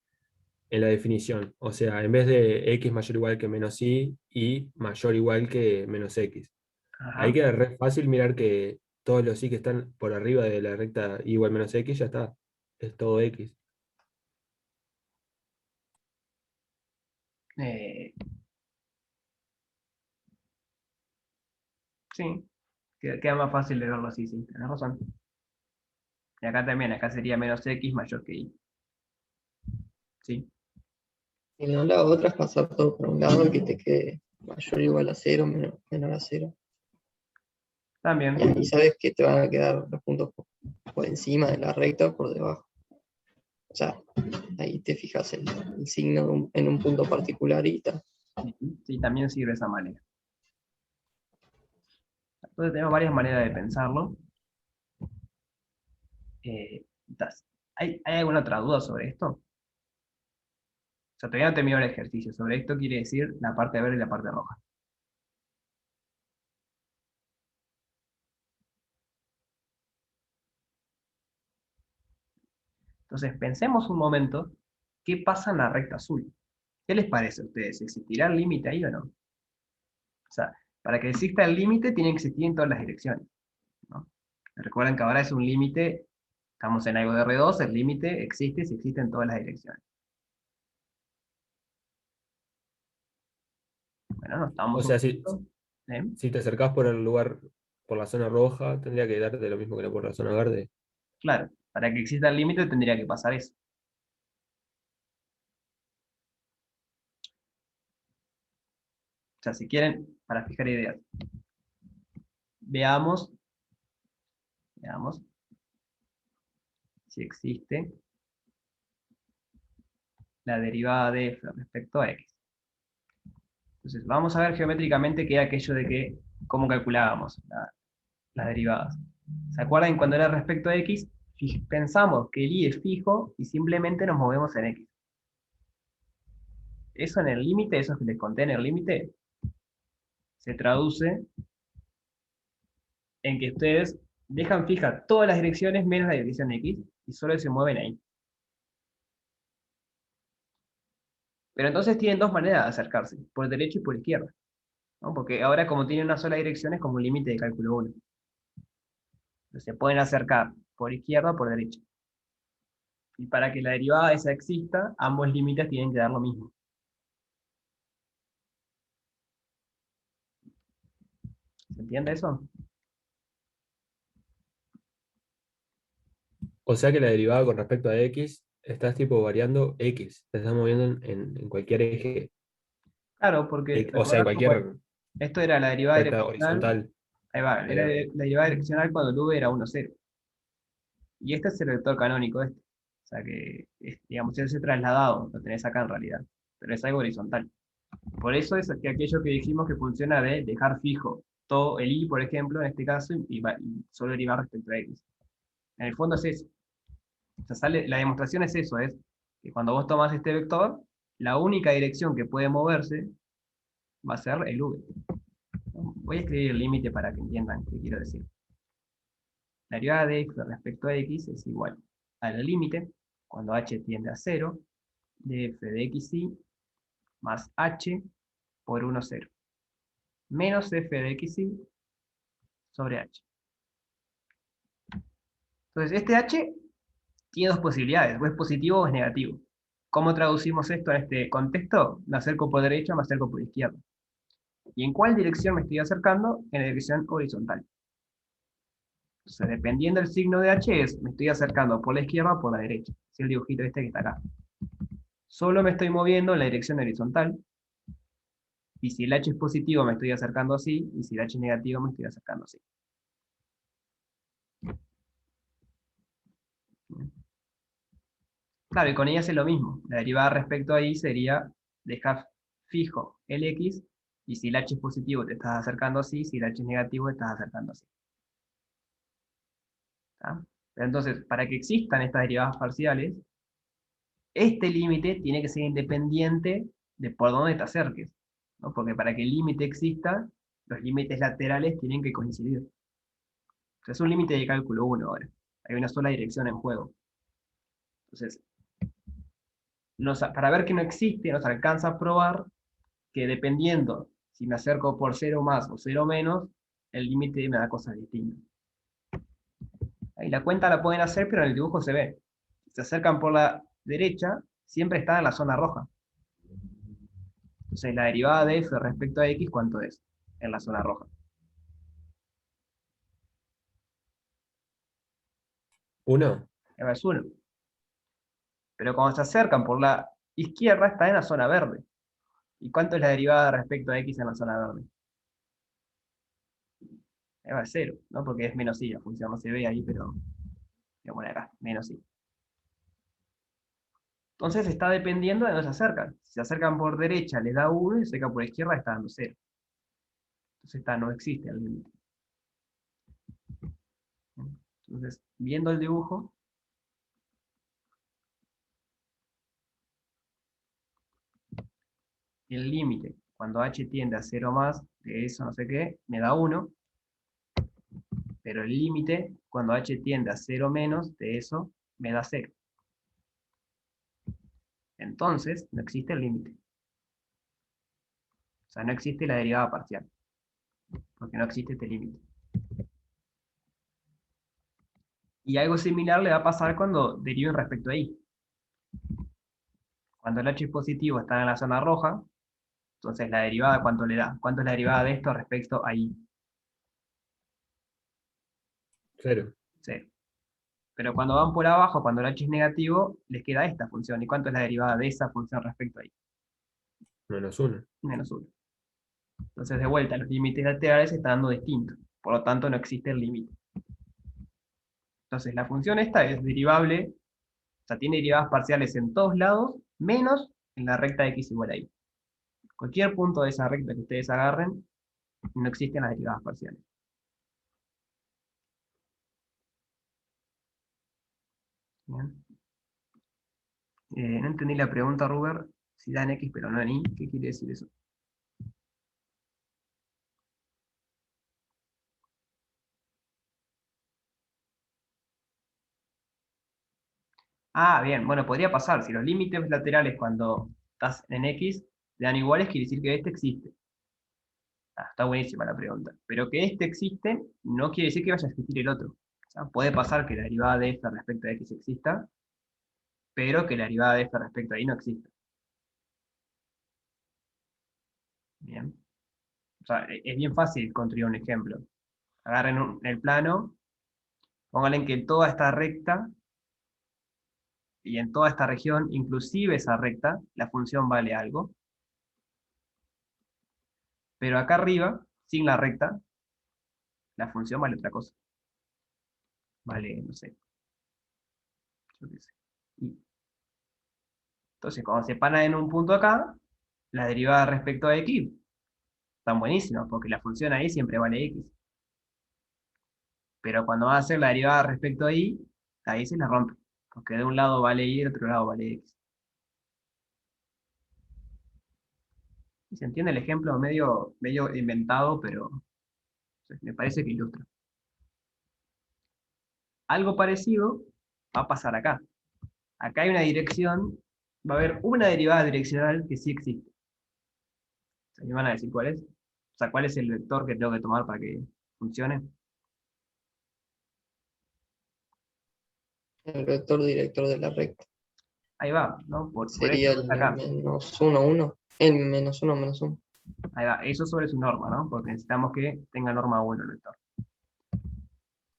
la definición. O sea, en vez de x mayor o igual que menos y mayor o igual que menos x. Ahí Ajá. queda re fácil mirar que todos los y que están por arriba de la recta y igual menos x ya está. Es todo x. Eh, sí, queda más fácil de verlo así, sí, tenés razón. Y acá también, acá sería menos x mayor que y. Sí, Si no, la otra es pasar todo por un lado y que te quede mayor o igual a 0, menor a 0. Y también. ahí sabes que te van a quedar los puntos por encima de la recta o por debajo. O sea, ahí te fijas el signo en un punto particular y tal. Sí, sí, también sirve esa manera. Entonces tenemos varias maneras de pensarlo. Entonces, ¿hay alguna otra duda sobre esto? O sea, todavía no terminó el ejercicio. Sobre esto quiere decir la parte verde y la parte roja. Entonces, pensemos un momento ¿qué pasa en la recta azul? ¿Qué les parece a ustedes? ¿Existirá el límite ahí o no? O sea, para que exista el límite tiene que existir en todas las direcciones, ¿no? Recuerden que ahora es un límite, estamos en algo de R2, el límite existe si existe en todas las direcciones. Bueno, no O estamos un sea, poquito, ¿eh? si te acercás por el lugar, por la zona roja, tendría que darte lo mismo que por la zona verde. Claro, para que exista el límite tendría que pasar eso. O sea, si quieren, para fijar ideas, veamos si existe la derivada de f respecto a x. Entonces, vamos a ver geométricamente qué era aquello de que, cómo calculábamos las derivadas. ¿Se acuerdan cuando era respecto a x? Pensamos que el y es fijo y simplemente nos movemos en x. Eso en el límite, eso que les conté en el límite, se traduce en que ustedes dejan fijas todas las direcciones menos la dirección x y solo se mueven ahí. Pero entonces tienen dos maneras de acercarse, por derecha y por izquierda, ¿no? Porque ahora como tienen una sola dirección es como un límite de cálculo 1. Entonces se pueden acercar por izquierda o por derecha. Y para que la derivada esa exista, ambos límites tienen que dar lo mismo. ¿Se entiende eso? O sea que la derivada con respecto a x, estás tipo variando x, te estás moviendo en cualquier eje, Claro, porque o sea, en recordar cómo cualquier esto era la derivada recta direccional, horizontal. ahí va, era Era, la derivada direccional cuando el v era 1, 0. Y este es el vector canónico este. O sea que, digamos, ese trasladado lo tenés acá en realidad. Pero es algo horizontal. Por eso es que aquello que dijimos que funciona de dejar fijo todo el y, por ejemplo, en este caso, y solo derivar respecto a x. En el fondo es eso. O sea, la demostración es eso, es que cuando vos tomás este vector, la única dirección que puede moverse va a ser el v. Voy a escribir el límite para que entiendan qué quiero decir. La derivada de x respecto a x es igual al límite, cuando h tiende a 0, de f de xy más h por 1, 0, menos f de xy sobre h. Entonces, este h tiene dos posibilidades, o es positivo o es negativo. ¿Cómo traducimos esto en este contexto? Me acerco por derecha, me acerco por izquierda. ¿Y en cuál dirección me estoy acercando? En la dirección horizontal. Entonces, dependiendo del signo de h, me estoy acercando por la izquierda o por la derecha. Es el dibujito este que está acá. Solo me estoy moviendo en la dirección horizontal, y si el h es positivo me estoy acercando así, y si el h es negativo me estoy acercando así. Claro, y con ella es lo mismo. La derivada respecto a y sería dejar fijo el x, y si el h es positivo te estás acercando así, si el h es negativo te estás acercando así. ¿Tá? Pero entonces, para que existan estas derivadas parciales, este límite tiene que ser independiente de por dónde te acerques, ¿no? Porque para que el límite exista, los límites laterales tienen que coincidir. O sea, es un límite de cálculo 1 ahora. Hay una sola dirección en juego. Entonces, para ver que no existe, nos alcanza a probar que dependiendo si me acerco por 0 más o 0 menos, el límite me da cosas distintas. Ahí la cuenta la pueden hacer, pero en el dibujo se ve. Si se acercan por la derecha, siempre está en la zona roja. Entonces la derivada de f respecto a x, ¿cuánto es? En la zona roja. 1. Es 1. Pero cuando se acercan por la izquierda, está en la zona verde. ¿Y cuánto es la derivada respecto a x en la zona verde? Es 0, ¿no? Porque es menos i, la función no se ve ahí, pero voy a poner acá, menos i. Entonces está dependiendo de dónde se acercan. Si se acercan por derecha les da 1 y se acercan por izquierda está dando 0. Entonces no existe el límite. Entonces, viendo el dibujo, el límite, cuando h tiende a 0 más, de eso no sé qué, me da 1, pero el límite, cuando h tiende a 0 menos, de eso, me da 0. entonces no existe el límite. O sea, no existe la derivada parcial, porque no existe este límite. Y algo similar le va a pasar cuando deriven respecto a y. Cuando el h positivo está en la zona roja, entonces la derivada, ¿cuánto le da? ¿Cuánto es la derivada de esto respecto a y? 0. 0. Pero cuando van por abajo, cuando el h es negativo, les queda esta función. ¿Y cuánto es la derivada de esa función respecto a y? -1. Menos 1. Entonces, de vuelta, los límites laterales se están dando distintos. Por lo tanto, no existe el límite. Entonces, la función esta es derivable, o sea, tiene derivadas parciales en todos lados, menos en la recta x igual a y. Cualquier punto de esa recta que ustedes agarren, no existen las derivadas parciales. Bien. No entendí la pregunta, Ruber. Si da en x pero no en y, ¿qué quiere decir eso? Ah, bien, bueno, podría pasar. Si los límites laterales cuando estás en x te dan iguales, quiere decir que este existe. Ah, está buenísima la pregunta. Pero que este existe no quiere decir que vaya a existir el otro. O sea, puede pasar que la derivada de f respecto a x exista, pero que la derivada de f respecto a y no exista. Bien. O sea, es bien fácil construir un ejemplo. Agarren el plano, pónganle en que toda esta recta y en toda esta región, inclusive esa recta, la función vale algo. Pero acá arriba, sin la recta, la función vale otra cosa. Vale, no sé. Yo qué sé. Y entonces, cuando se paran en un punto acá, la derivada respecto a x están buenísimas, porque la función ahí siempre vale x. Pero cuando va a hacer la derivada respecto a y, ahí se la rompe. Porque de un lado vale y, del otro lado vale x. Y se entiende el ejemplo medio inventado, pero me parece que ilustra. Algo parecido va a pasar acá. Acá hay una dirección, va a haber una derivada direccional que sí existe. ¿Me van a decir cuál es? O sea, ¿cuál es el vector que tengo que tomar para que funcione? El vector director de la recta. Ahí va, ¿no? Por Sería esto el está acá. menos 1, 1. El menos 1, menos 1. Ahí va, eso sobre su norma, ¿no? Porque necesitamos que tenga norma 1 el vector.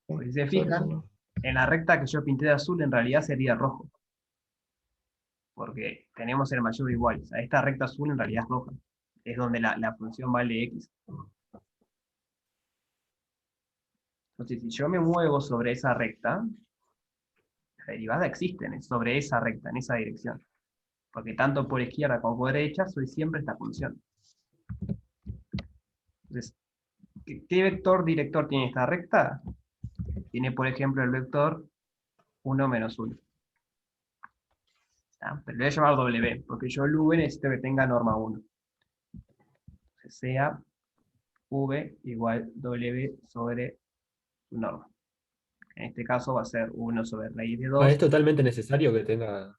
Pues si se fijan, en la recta que yo pinté de azul en realidad sería rojo. Porque tenemos el mayor igual. O sea, esta recta azul en realidad es roja. Es donde la función vale x. Entonces, si yo me muevo sobre esa recta, la derivada existe sobre esa recta, en esa dirección. Porque tanto por izquierda como por derecha soy siempre esta función. Entonces, ¿qué vector director tiene esta recta? Tiene, por ejemplo, el vector 1 menos 1. ¿Ah? Pero le voy a llamar W, porque yo el V necesito que tenga norma 1. Que sea V igual W sobre su norma. En este caso va a ser 1 sobre raíz de 2. Es totalmente necesario que tenga.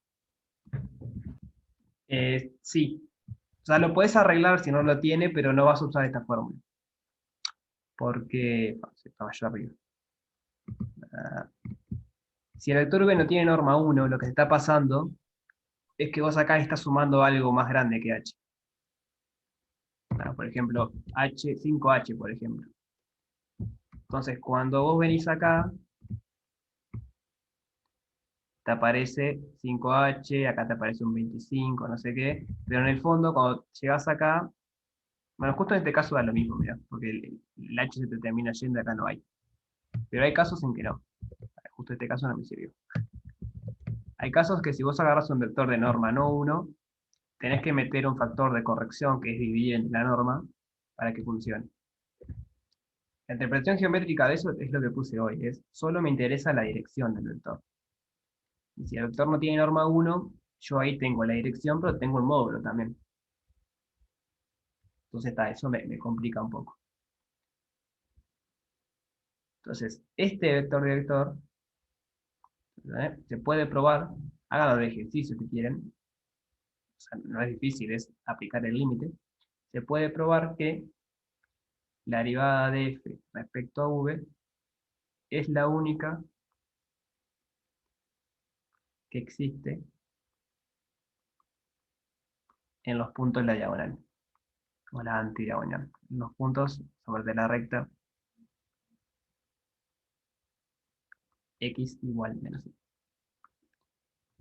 Sí. O sea, lo puedes arreglar si no lo tiene, pero no vas a usar esta fórmula. Porque se estaba allá arriba. Si el vector V no tiene norma 1, lo que se está pasando es que vos acá estás sumando algo más grande que h. Por ejemplo, h, 5h, por ejemplo. Entonces, cuando vos venís acá, te aparece 5h, acá te aparece un 25, no sé qué, pero en el fondo, cuando llegás acá, bueno, justo en este caso da lo mismo, mirá, porque el h se te termina yendo y acá no hay. Pero hay casos en que no. Justo este caso no me sirvió. Hay casos que si vos agarras un vector de norma no 1, tenés que meter un factor de corrección, que es dividir entre la norma, para que funcione. La interpretación geométrica de eso es lo que puse hoy, es solo me interesa la dirección del vector. Y si el vector no tiene norma 1, yo ahí tengo la dirección, pero tengo el módulo también. Entonces eso me complica un poco. Entonces, este vector director se puede probar, háganlo de ejercicio si quieren. sea, no es difícil, es aplicar el límite, se puede probar que la derivada de f respecto a v es la única que existe en los puntos de la diagonal, o la antidiagonal, en los puntos sobre la recta x igual menos y.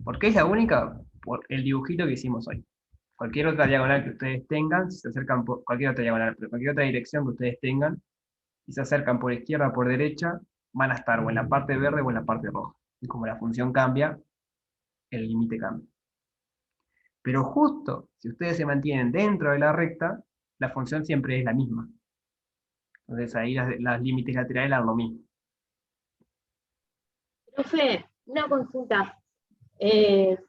¿Por qué es la única? Por el dibujito que hicimos hoy. Cualquier otra diagonal que ustedes tengan, si se acercan por cualquier otra diagonal, pero cualquier otra dirección que ustedes tengan, y se acercan por izquierda o por derecha, van a estar o en la parte verde o en la parte roja. Y como la función cambia, el límite cambia. Pero justo, si ustedes se mantienen dentro de la recta, la función siempre es la misma. Entonces ahí las límites laterales dan lo mismo. Profe, una consulta.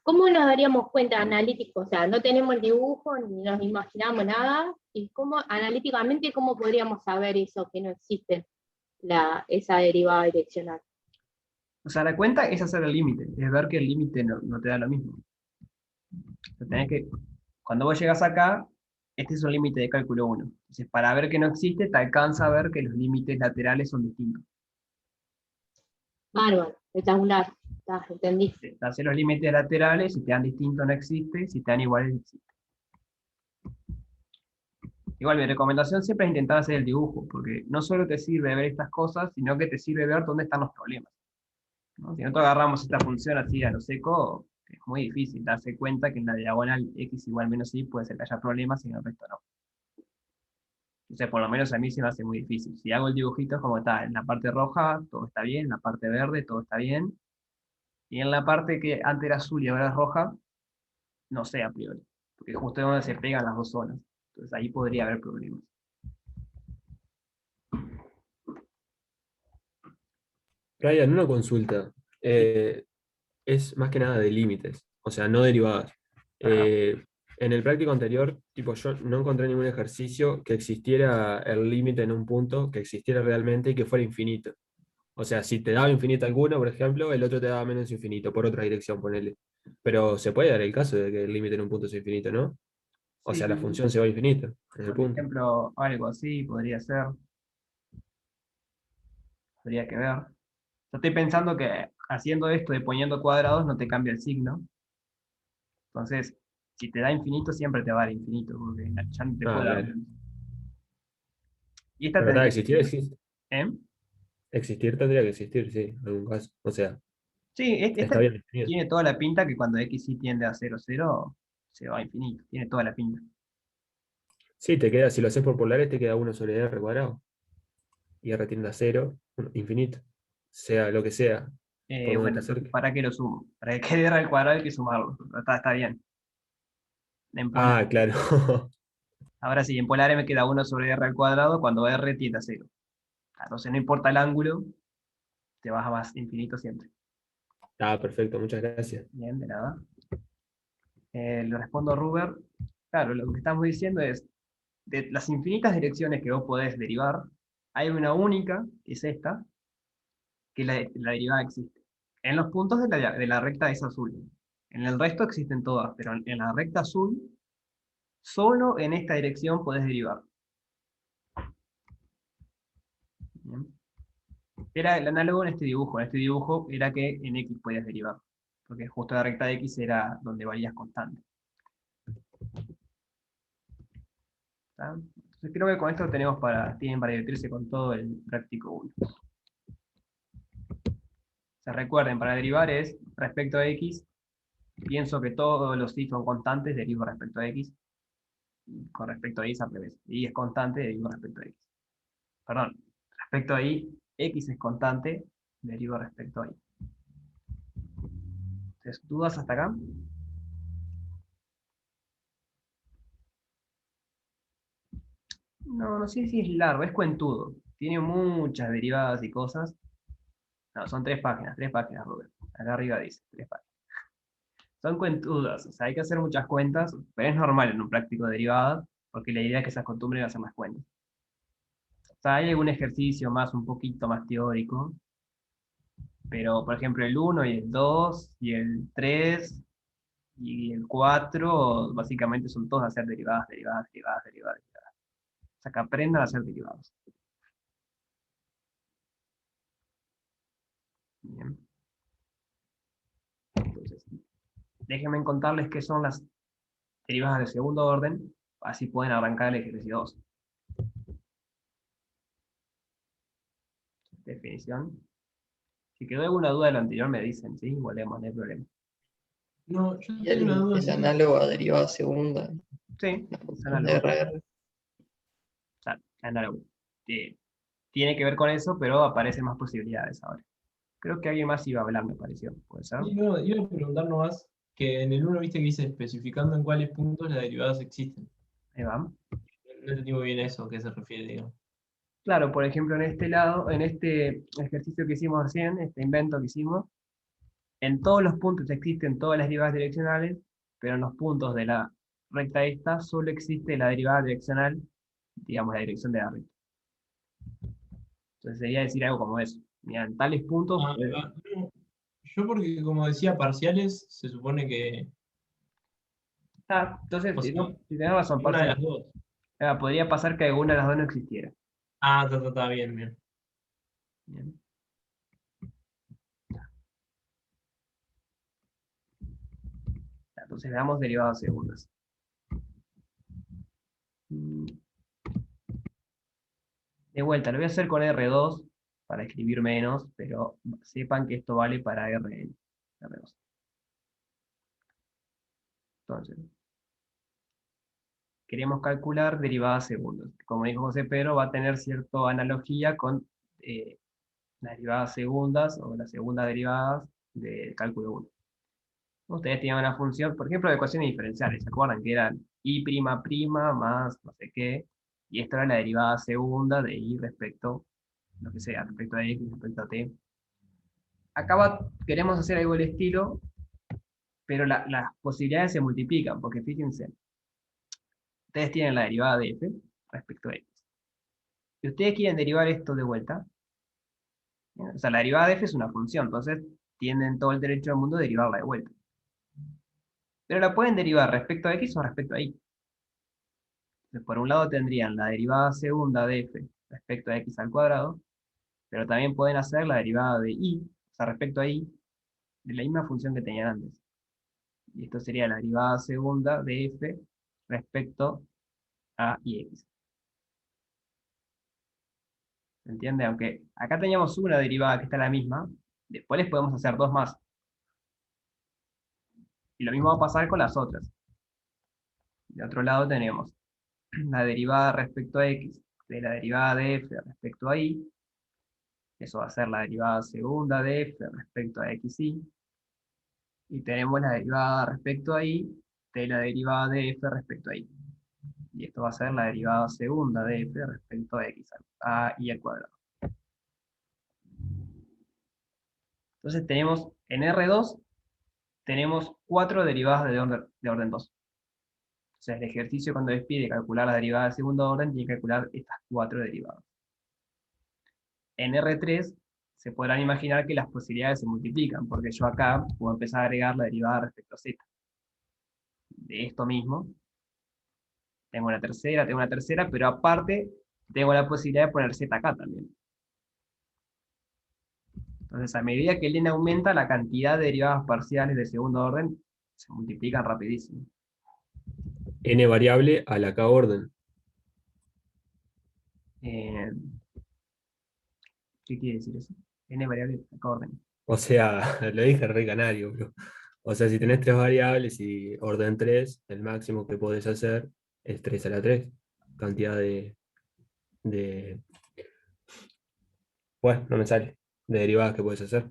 ¿Cómo nos daríamos cuenta analítico? O sea, no tenemos el dibujo, ni nos imaginamos nada, y cómo analíticamente, ¿cómo podríamos saber eso, que no existe esa derivada direccional? O sea, la cuenta es hacer el límite, es ver que el límite no te da lo mismo. O sea, tenés que, cuando vos llegas acá, este es un límite de cálculo 1. Entonces, para ver que no existe, te alcanza a ver que los límites laterales son distintos. Bárbaro, rectangular, entendí. Te haces los límites laterales, si te dan distinto no existe, si te dan iguales existe. Igual mi recomendación siempre es intentar hacer el dibujo, porque no solo te sirve ver estas cosas, sino que te sirve ver dónde están los problemas, ¿no? Si nosotros agarramos esta función así a lo seco, es muy difícil darse cuenta que en la diagonal x igual menos y puede ser que haya problemas y en el resto no. Entonces, por lo menos a mí se me hace muy difícil. Si hago el dibujito es como está, en la parte roja todo está bien, en la parte verde todo está bien, y en la parte que antes era azul y ahora es roja, no sé a priori, porque justo es donde se pegan las dos zonas. Entonces ahí podría haber problemas. Brian, una consulta. Es más que nada de límites, o sea, no derivadas. Ajá. En el práctico anterior, tipo, yo no encontré ningún ejercicio que existiera el límite en un punto, que existiera realmente y que fuera infinito. O sea, si te daba infinito alguno, por ejemplo, el otro te daba menos infinito, por otra dirección, ponele. Pero se puede dar el caso de que el límite en un punto sea infinito, ¿no? O Sí, sea, la función se va a infinito en el por punto. ejemplo, algo así podría ser, habría que ver. Yo estoy pensando que haciendo esto de poniendo cuadrados no te cambia el signo. Entonces, si te da infinito, siempre te va a dar infinito, porque ya no te Ah, puede dar claro. menos. Y esta Pero está, tendría que existir, ser, ¿eh? existir tendría que existir, sí, en algún caso. O sea, Sí, está esta bien definido. tiene toda la pinta que cuando x y tiende a 0, 0, se va a infinito. Tiene toda la pinta. Sí, te queda, si lo haces por polares, te queda 1/r². Y R tiende a 0, infinito. Sea lo que sea, por donde Bueno, te entonces, acerques. ¿para qué lo sumo? Para que quede r al cuadrado hay que sumarlo. Está bien. En polar. Ah, claro. Ahora sí, en polares me queda 1 sobre r al cuadrado cuando r tiende a 0. Entonces no importa el ángulo, te vas a más infinito siempre. Ah, perfecto, muchas gracias. Bien, de nada. Le respondo a Ruber. Claro, lo que estamos diciendo es, de las infinitas direcciones que vos podés derivar, hay una única, que es esta, que la derivada existe. En los puntos de la recta es azul. En el resto existen todas, pero en la recta azul, solo en esta dirección podés derivar. Bien. Era el análogo en este dibujo. En este dibujo era que en X podías derivar, porque justo la recta de X era donde valías constante. ¿Está? Entonces creo que con esto tienen para divertirse con todo el práctico 1. Se recuerden, para derivar es respecto a X, pienso que todos los y son constantes, derivo respecto a X, y con respecto a Y es al revés. Y es constante, derivo respecto a X. Perdón, respecto a Y, X es constante, derivo respecto a Y. Entonces, ¿dudas hasta acá? No, no sé si es largo, es cuentudo. Tiene muchas derivadas y cosas. No, son 3 páginas, Rubén. Acá arriba dice, 3 páginas. Son cuentudas, o sea, hay que hacer muchas cuentas, pero es normal en un práctico de derivadas, porque la idea es que se acostumbren a hacer las cuentas. O sea, hay algún ejercicio más, un poquito más teórico, pero por ejemplo el 1 y el 2 y el 3 Y el 4 básicamente son todos hacer derivadas, derivadas, derivadas, derivadas, derivadas. O sea, que aprendan a hacer derivados. Bien. Entonces, déjenme contarles qué son las derivadas de segundo orden, así pueden arrancar el ejercicio 2. Definición. Si quedó alguna duda de lo anterior, me dicen, ¿sí? Volvemos, no hay problema. No, yo Y tengo una duda. el así. análogo a derivada segunda, Sí, la es función de análogo. RR. O sea, análogo. Tiene que ver con eso, pero aparecen más posibilidades ahora. Creo que alguien más iba a hablar, me pareció. ¿Puede ser? Sí, no, iba a preguntar nomás que en el 1 viste que dice especificando en cuáles puntos las derivadas existen. Ahí va. No entendí muy bien eso, a qué se refiere, digamos. Claro, por ejemplo, en este lado, en este ejercicio que hicimos recién, este invento que hicimos, en todos los puntos existen todas las derivadas direccionales, pero en los puntos de la recta esta solo existe la derivada direccional, digamos, la dirección de la recta. Entonces sería decir algo como eso. Mira, en tales puntos, Ah, pues, no, yo porque como decía parciales, se supone que, entonces, o si, sea, no, si tenés razón, una de parcial, las dos. podría pasar que alguna de las dos no existiera. Ah, está bien, bien. Bien. Entonces veamos derivadas segundas. Mm, De vuelta, lo voy a hacer con R2 para escribir menos, pero sepan que esto vale para R2. Entonces, queremos calcular derivadas segundas. Como dijo José Pedro, va a tener cierta analogía con las derivadas segundas o las segundas derivadas de cálculo 1. Ustedes tenían una función, por ejemplo, de ecuaciones diferenciales. ¿Se acuerdan que eran i' más no sé qué? Y esto era la derivada segunda de i respecto, lo que sea, respecto a x, respecto a t. Acá queremos hacer algo del estilo, pero las posibilidades se multiplican, porque fíjense, ustedes tienen la derivada de f respecto a x. Si ustedes quieren derivar esto de vuelta, o sea, la derivada de f es una función, entonces tienen todo el derecho del mundo de derivarla de vuelta. Pero la pueden derivar respecto a x o respecto a y. Entonces, por un lado tendrían la derivada segunda de f respecto a x al cuadrado, pero también pueden hacer la derivada de y, o sea, respecto a y, de la misma función que tenían antes. Y esto sería la derivada segunda de f respecto a x. ¿Se entiende? Aunque acá teníamos una derivada que está la misma, después les podemos hacer dos más. Y lo mismo va a pasar con las otras. De otro lado tenemos la derivada respecto a x de la derivada de f respecto a y. Eso va a ser la derivada segunda de f respecto a xy. Y tenemos la derivada respecto a y de la derivada de f respecto a y. Y esto va a ser la derivada segunda de f respecto a x a y al cuadrado. Entonces tenemos en R2 tenemos 4 derivadas de orden 2. O sea, el ejercicio cuando les pide calcular la derivada de segundo orden, tiene que calcular estas 4 derivadas. En R3 se podrán imaginar que las posibilidades se multiplican, porque yo acá puedo empezar a agregar la derivada respecto a z. De esto mismo, tengo una tercera, pero aparte tengo la posibilidad de poner z acá también. Entonces, a medida que el n aumenta, la cantidad de derivadas parciales de segundo orden se multiplican rapidísimo. N variable a la K orden. Eh, ¿Qué quiere decir eso? N variable acá orden. O sea, lo dije re canario, bro. O sea, si tenés tres variables y orden 3, el máximo que podés hacer es 3 a la 3. Cantidad de... Bueno, no me sale. De derivadas que puedes hacer.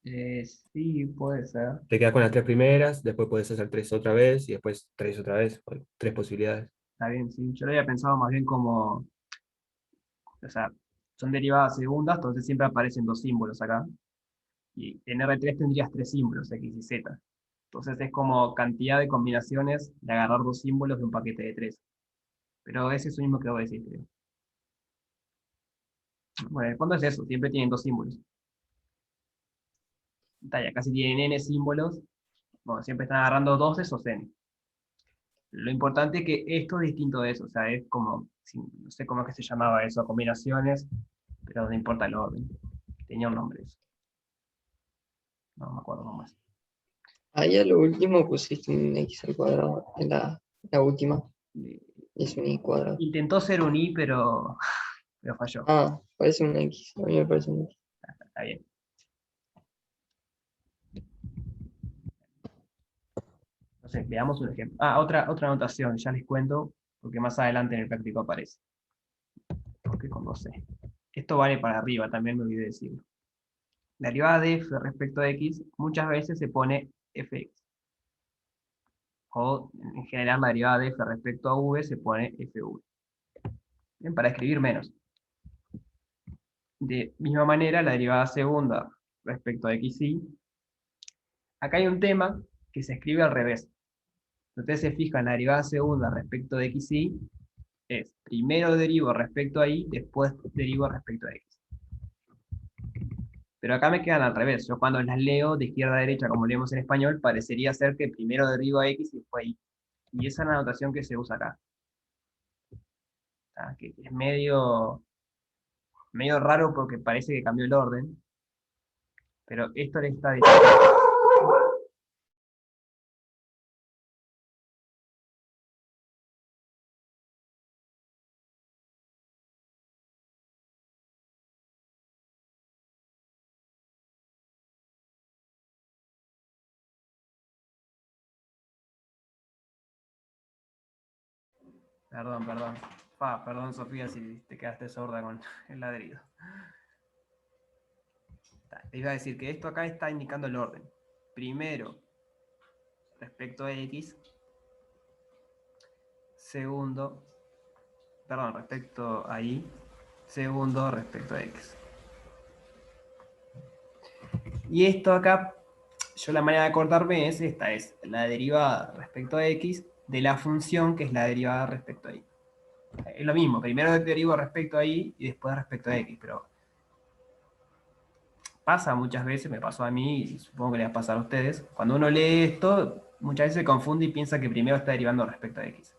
Sí, puede ser. Te quedas con las tres primeras, después puedes hacer 3 otra vez y después 3 otra vez. O 3 posibilidades. Está bien, sí. Yo lo había pensado más bien como, o sea, son derivadas segundas, entonces siempre aparecen dos símbolos acá. Y en R3 tendrías tres símbolos, X y Z. Entonces es como cantidad de combinaciones de agarrar dos símbolos de un paquete de tres. Pero ese es lo mismo que voy a decir, creo. Bueno, en el fondo es eso, siempre tienen dos símbolos. Talla, casi tienen n símbolos Bueno, siempre están agarrando 2 o n. Lo importante es que esto es distinto de eso, o sea, es como, no sé cómo es que se llamaba eso, combinaciones, pero no importa el orden. Tenía un nombre eso. No me acuerdo cómo es. Ahí a lo último pusiste un x al cuadrado, en la última, Eh, es un y cuadrado. Intentó ser un i, pero falló. Ah, parece un x, a mí me parece un x. Está bien. Entonces, veamos un ejemplo. Otra anotación, ya les cuento, porque más adelante en el práctico aparece. Porque con 2c. Esto vale para arriba, también me olvidé decirlo. La derivada de f respecto a x muchas veces se pone fx. O en general la derivada de f respecto a v se pone fv. Bien, para escribir menos. De misma manera, la derivada segunda respecto a xy. Acá hay un tema que se escribe al revés. Si ustedes se fijan, la derivada segunda respecto de xy es primero derivo respecto a y, después derivo respecto a x. Pero acá me quedan al revés. Yo cuando las leo de izquierda a derecha, como leemos en español, parecería ser que primero derivo a x y después a y. Y esa es la notación que se usa acá. Que es medio raro porque parece que cambió el orden. Pero esto le está diciendo. Perdón. Perdón, Sofía, si te quedaste sorda con el ladrido. Te iba a decir que esto acá está indicando el orden. Primero, respecto a x. Segundo, perdón, respecto a y. Segundo, respecto a x. Y esto acá, yo la manera de acordarme es esta, es la derivada respecto a x de la función que es la derivada respecto a y. Es lo mismo, primero derivo respecto a y y después respecto a x, pero pasa muchas veces, me pasó a mí y supongo que les va a pasar a ustedes, cuando uno lee esto, muchas veces se confunde y piensa que primero está derivando respecto a x.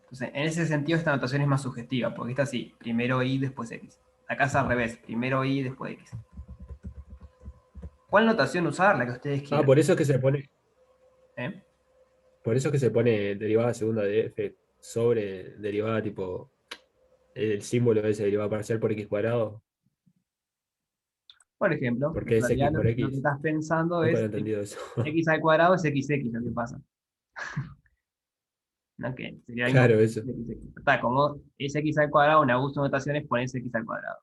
Entonces, en ese sentido esta notación es más sugestiva, porque está así, primero y después x. Acá es al revés, primero y después x. ¿Cuál notación usar? La que ustedes quieran. por eso es que se pone, ¿Eh? por eso es que se pone derivada segunda de f sobre derivada tipo el símbolo de ese derivada parcial por x cuadrado, Por ejemplo, en porque es realidad x por lo que x. estás pensando Nunca lo es he entendido eso. x al cuadrado es xx lo que pasa. ¿No? Que sería lo mismo Claro, que eso. XX. Está, como es x al cuadrado, un abuso de notaciones pones x al cuadrado.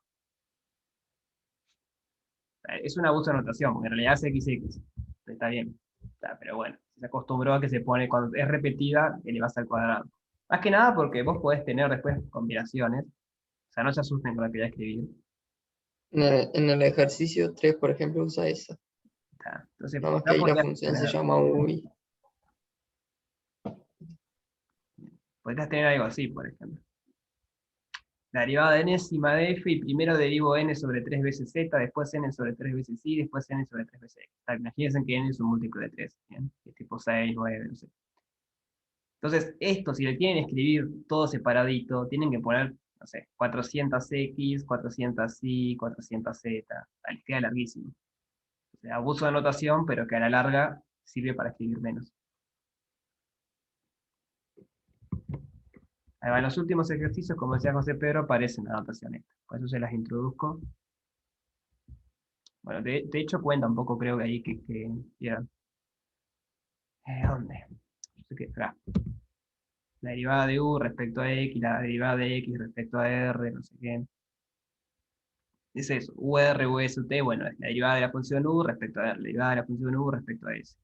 Es un abuso de notación, porque en realidad es XX. Está bien. Está, pero bueno, se acostumbró a que se pone, cuando es repetida, elevas al cuadrado. Más que nada porque vos podés tener después combinaciones. O sea, no se asusten con lo que voy a escribir. En el ejercicio 3, por ejemplo, usa esa. Está. Entonces, Nada más que acá ahí la función se llama UI. podrías tener algo así, por ejemplo. La derivada enésima de f y primero derivo n sobre 3 veces z, después n sobre 3 veces y, después n sobre 3 veces x. Imagínense que n es un múltiplo de 3, ¿bien? Es tipo 6, 9, no sé. Entonces, esto, si le quieren escribir todo separadito, tienen que poner, no sé, 400x, 400y, 400z. Les queda larguísimo. O sea, abuso de notación, pero que a la larga sirve para escribir menos. Ahí va, en los últimos ejercicios, como decía José Pedro, aparecen la notación esta. Por eso se las introduzco. Bueno, de hecho cuenta un poco, creo que ahí que ya. ¿Dónde? No sé qué, acá. La derivada de u respecto a x, la derivada de x respecto a r, no sé qué. Es eso, ur, ust, bueno, es la derivada de la función u respecto a r, la derivada de la función u respecto a s.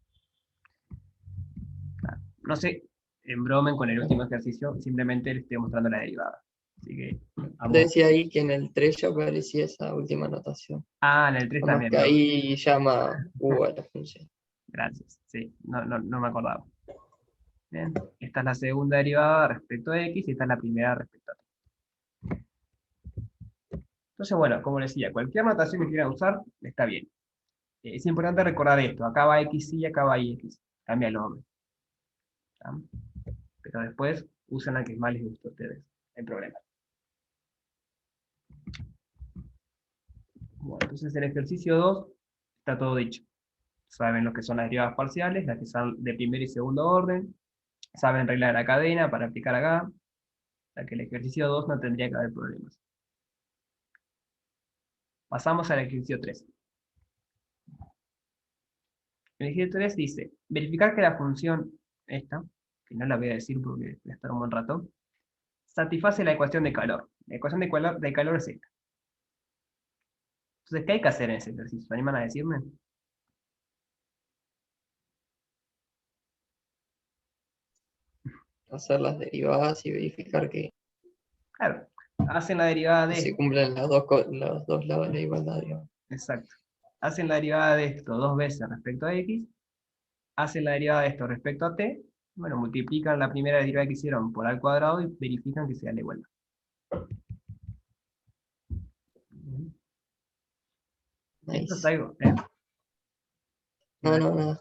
No sé, embromen con el último ejercicio, simplemente les estoy mostrando la derivada. Así que, vamos. Decía ahí que en el 3 ya aparecía esa última notación. En el 3 Nada más también, que ¿no? ahí llama U a la función. Gracias, sí, no me acordaba. Bien, esta es la segunda derivada respecto a x y esta es la primera respecto a t. Entonces, bueno, como les decía, cualquier notación que quieran usar está bien. Es importante recordar esto, acá va x y acá va x, cambia el orden. ¿Tá? Pero después usan la que más les guste a ustedes, no hay problema. Bueno, entonces el ejercicio 2 está todo dicho. Saben lo que son las derivadas parciales, las que son de primer y segundo orden, saben regla de la cadena para aplicar acá, o sea que el ejercicio 2 no tendría que haber problemas. Pasamos al ejercicio 3. El ejercicio 3 dice, verificar que la función esta, que no la voy a decir porque voy a estar un buen rato, satisface la ecuación de calor. La ecuación de calor es esta. Entonces, ¿qué hay que hacer en ese ejercicio? ¿Se animan a decirme? Hacer las derivadas y verificar que Claro, hacen la derivada de se esto. cumplen los dos lados de la igualdad, digamos. Exacto. Hacen la derivada de esto dos veces respecto a x, hacen la derivada de esto respecto a t, bueno, multiplican la primera derivada que hicieron por al cuadrado y verifican que sea la igualdad. Esto es Nice. algo, No, nada.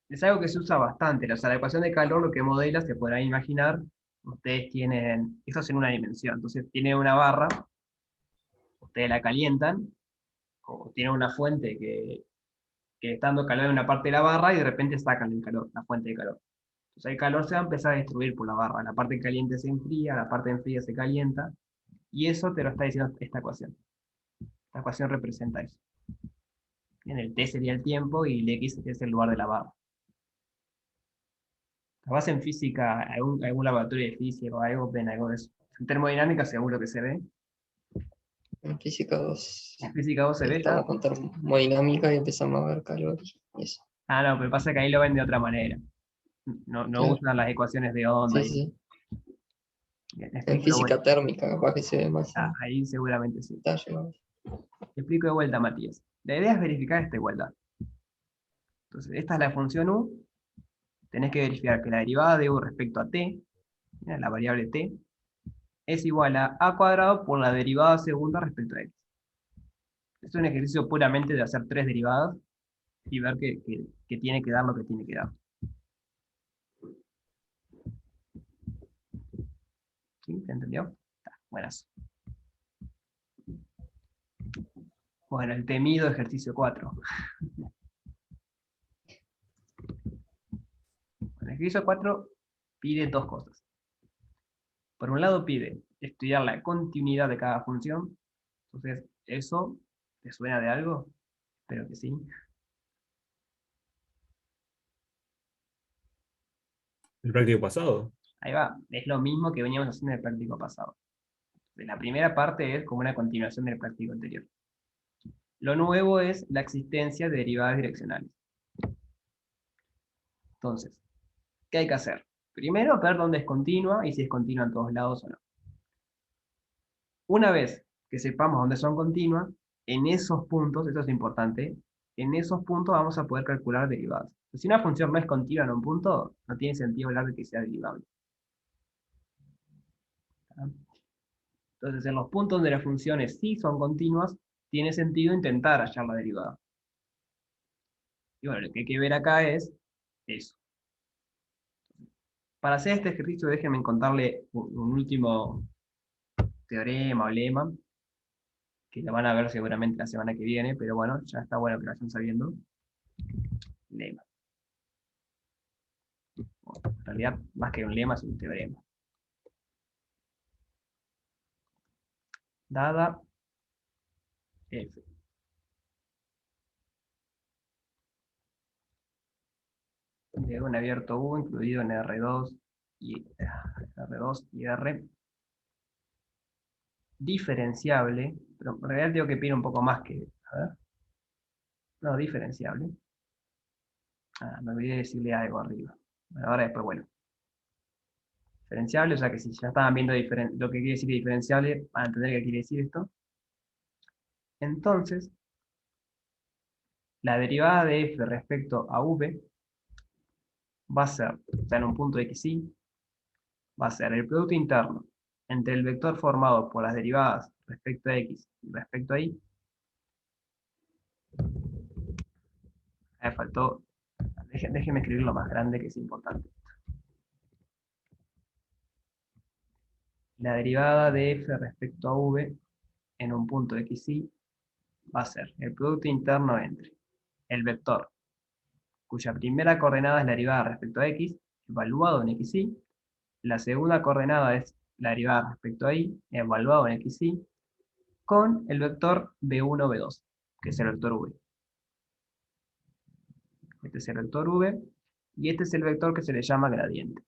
es algo que se usa bastante. O sea, la ecuación de calor, lo que modela, se podrán imaginar, ustedes tienen, esto es en una dimensión, entonces tienen una barra, ustedes la calientan, o tienen una fuente que está dando calor en una parte de la barra y de repente sacan el calor, la fuente de calor. Entonces el calor se va a empezar a destruir por la barra, la parte caliente se enfría, la parte enfría se calienta, y eso te lo está diciendo esta ecuación. Esta ecuación representa eso. En el t sería el tiempo y el x es el lugar de la barra. Capaz en física, algún laboratorio de física o algo, ven algo de eso. En termodinámica seguro que se ve. En física 2 En física 2 se ve ya. estamos con termodinámica y empezamos a ver calor y eso. Ah, no, pero pasa que ahí lo ven de otra manera. No Claro. usan las ecuaciones de onda. Sí, sí. Te En explico de física vuelta. térmica capaz que se ve más en Ahí seguramente sí. detalle, ¿no? Te explico de vuelta, Matías. La idea es verificar esta igualdad. Entonces, esta es la función u. Tenés que verificar que la derivada de u respecto a t, mira, la variable t, es igual a a cuadrado por la derivada segunda respecto a x. Es un ejercicio puramente de hacer tres derivadas y ver que tiene que dar lo que tiene que dar. ¿Sí? ¿Se entendió? Está, buenas. Bueno, el temido ejercicio 4. El ejercicio 4 pide dos cosas. Por un lado pide estudiar la continuidad de cada función. Entonces, ¿eso te suena de algo? Espero que sí. El práctico pasado. Ahí va, es lo mismo que veníamos haciendo en el práctico pasado. La primera parte es como una continuación del práctico anterior. Lo nuevo es la existencia de derivadas direccionales. Entonces, ¿qué hay que hacer? Primero, ver dónde es continua y si es continua en todos lados o no. Una vez que sepamos dónde son continuas, en esos puntos, eso es importante, en esos puntos vamos a poder calcular derivadas. Si una función no es continua en un punto, no tiene sentido hablar de que sea derivable. Entonces, en los puntos donde las funciones sí son continuas, tiene sentido intentar hallar la derivada. Y bueno, lo que hay que ver acá es eso. Para hacer este ejercicio, déjenme contarle un último teorema o lema, que lo van a ver seguramente la semana que viene, pero bueno, ya está bueno que lo vayan sabiendo. Lema. Bueno, en realidad, más que un lema, es un teorema. Dada F. De un abierto U incluido en R2 y R diferenciable, pero en realidad tengo que pedir un poco más que, a ver, no, diferenciable. Ah, me olvidé decirle algo arriba. Bueno, ahora después, bueno. Diferenciable, o sea que si ya estaban viendo lo que quiere decir diferenciable, van a entender qué quiere decir esto. Entonces, la derivada de f respecto a v va a ser, o sea, en un punto xy, va a ser el producto interno entre el vector formado por las derivadas respecto a x y respecto a y, Me faltó. Déjenme escribirlo más grande que es importante. La derivada de f respecto a v en un punto xy va a ser el producto interno entre el vector, cuya primera coordenada es la derivada respecto a x, evaluado en xy. La segunda coordenada es la derivada respecto a y, evaluado en xy, con el vector b1, b2, que es el vector v. Este es el vector v, y este es el vector que se le llama gradiente.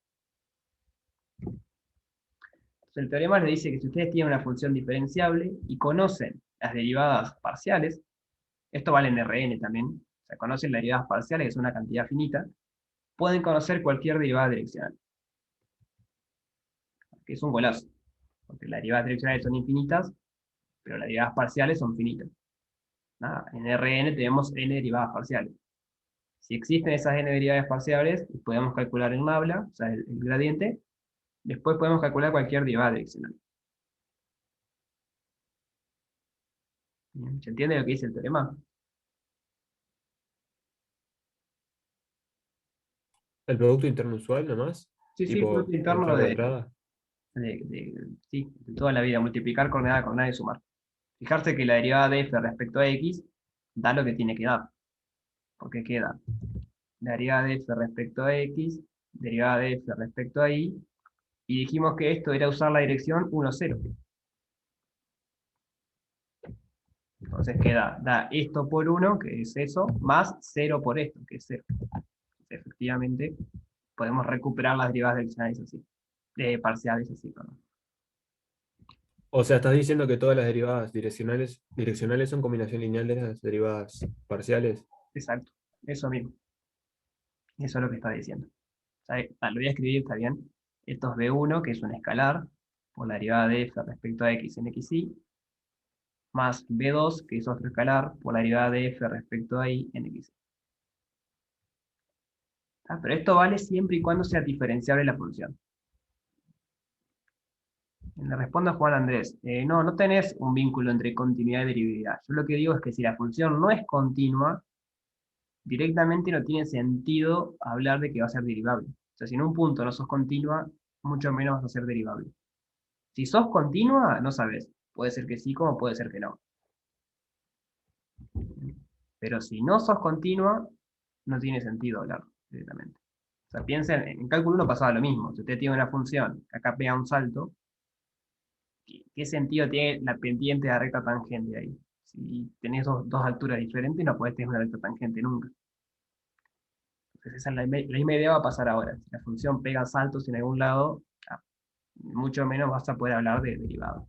Entonces, el teorema les dice que si ustedes tienen una función diferenciable y conocen las derivadas parciales, esto vale en Rn también, o sea, conocen las derivadas parciales, que es una cantidad finita, pueden conocer cualquier derivada direccional. Que es un golazo, porque las derivadas direccionales son infinitas, pero las derivadas parciales son finitas. Nada, en Rn tenemos n derivadas parciales. Si existen esas n derivadas parciales, podemos calcular el nabla, o sea, el gradiente. Después podemos calcular cualquier derivada direccional. ¿Se entiende lo que dice el teorema? ¿El producto interno usual nomás? Sí, sí, Tipo, producto interno entrar de entrada. sí, de toda la vida, multiplicar coordenada con nada y sumar. Fijarse que la derivada de f respecto a x da lo que tiene que dar. Porque queda la derivada de f respecto a x, derivada de f respecto a y dijimos que esto era usar la dirección 1, 0. Entonces da esto por 1, que es eso, más 0 por esto, que es 0. Efectivamente, podemos recuperar las derivadas direccionales así. Parciales así, perdón. O sea, estás diciendo que todas las derivadas direccionales son combinación lineal de las derivadas parciales. Exacto, eso mismo. Eso es lo que está diciendo. O sea, lo voy a escribir, está bien. Esto es B1, que es un escalar, por la derivada de f respecto a x en xy, más B2, que es otro escalar, por la derivada de f respecto a y en xy. Pero esto vale siempre y cuando sea diferenciable la función. Le respondo a Juan Andrés, no, no tenés un vínculo entre continuidad y derivabilidad. Yo lo que digo es que si la función no es continua, directamente no tiene sentido hablar de que va a ser derivable. O sea, si en un punto no sos continua, mucho menos vas a ser derivable. Si sos continua, no sabes. Puede ser que sí, como puede ser que no. Pero si no sos continua, no tiene sentido hablar directamente. O sea, piensen, en cálculo 1 pasaba lo mismo. Si usted tiene una función que acá pega un salto, ¿qué sentido tiene la pendiente de la recta tangente ahí? Si tenés dos alturas diferentes, no podés tener una recta tangente nunca. Entonces esa es la misma idea va a pasar ahora. Si la función pega saltos en algún lado, mucho menos vas a poder hablar de derivado.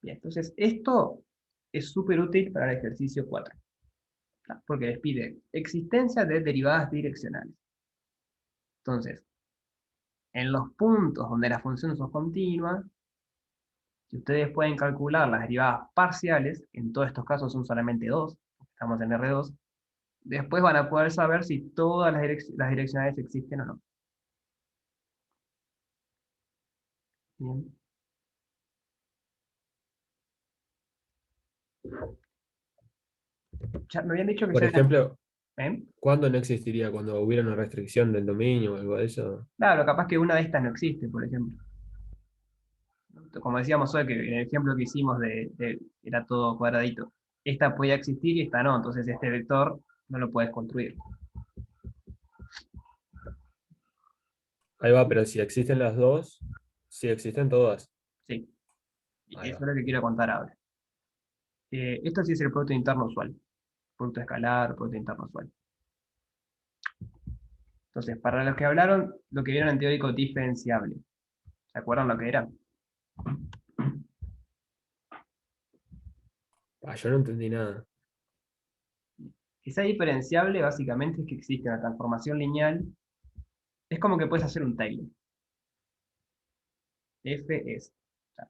Bien, entonces esto es súper útil para el ejercicio 4. Porque les pide existencia de derivadas direccionales. Entonces, en los puntos donde las funciones son continuas, si ustedes pueden calcular las derivadas parciales, en todos estos casos son solamente 2, estamos en R2, después van a poder saber si todas las direccionales existen o no. Bien. Ya me habían dicho que Por ya eran... ejemplo, ¿Eh? ¿cuándo no existiría? ¿Cuando hubiera una restricción del dominio o algo de eso? Claro, capaz que una de estas no existe, por ejemplo. Como decíamos hoy, que en el ejemplo que hicimos era todo cuadradito. Esta podía existir y esta no, entonces este vector no lo puedes construir. Ahí va, pero si existen las dos, si existen todas. Sí, y Ahí eso va. es lo que quiero contar ahora. Esto sí es el producto interno usual. Producto escalar, producto interno usual. Entonces, para los que hablaron, lo que vieron en teórico diferenciable. ¿Se acuerdan lo que era? Yo no entendí nada. Que sea diferenciable básicamente es que existe una transformación lineal. Es como que puedes hacer un Taylor. F es, o sea,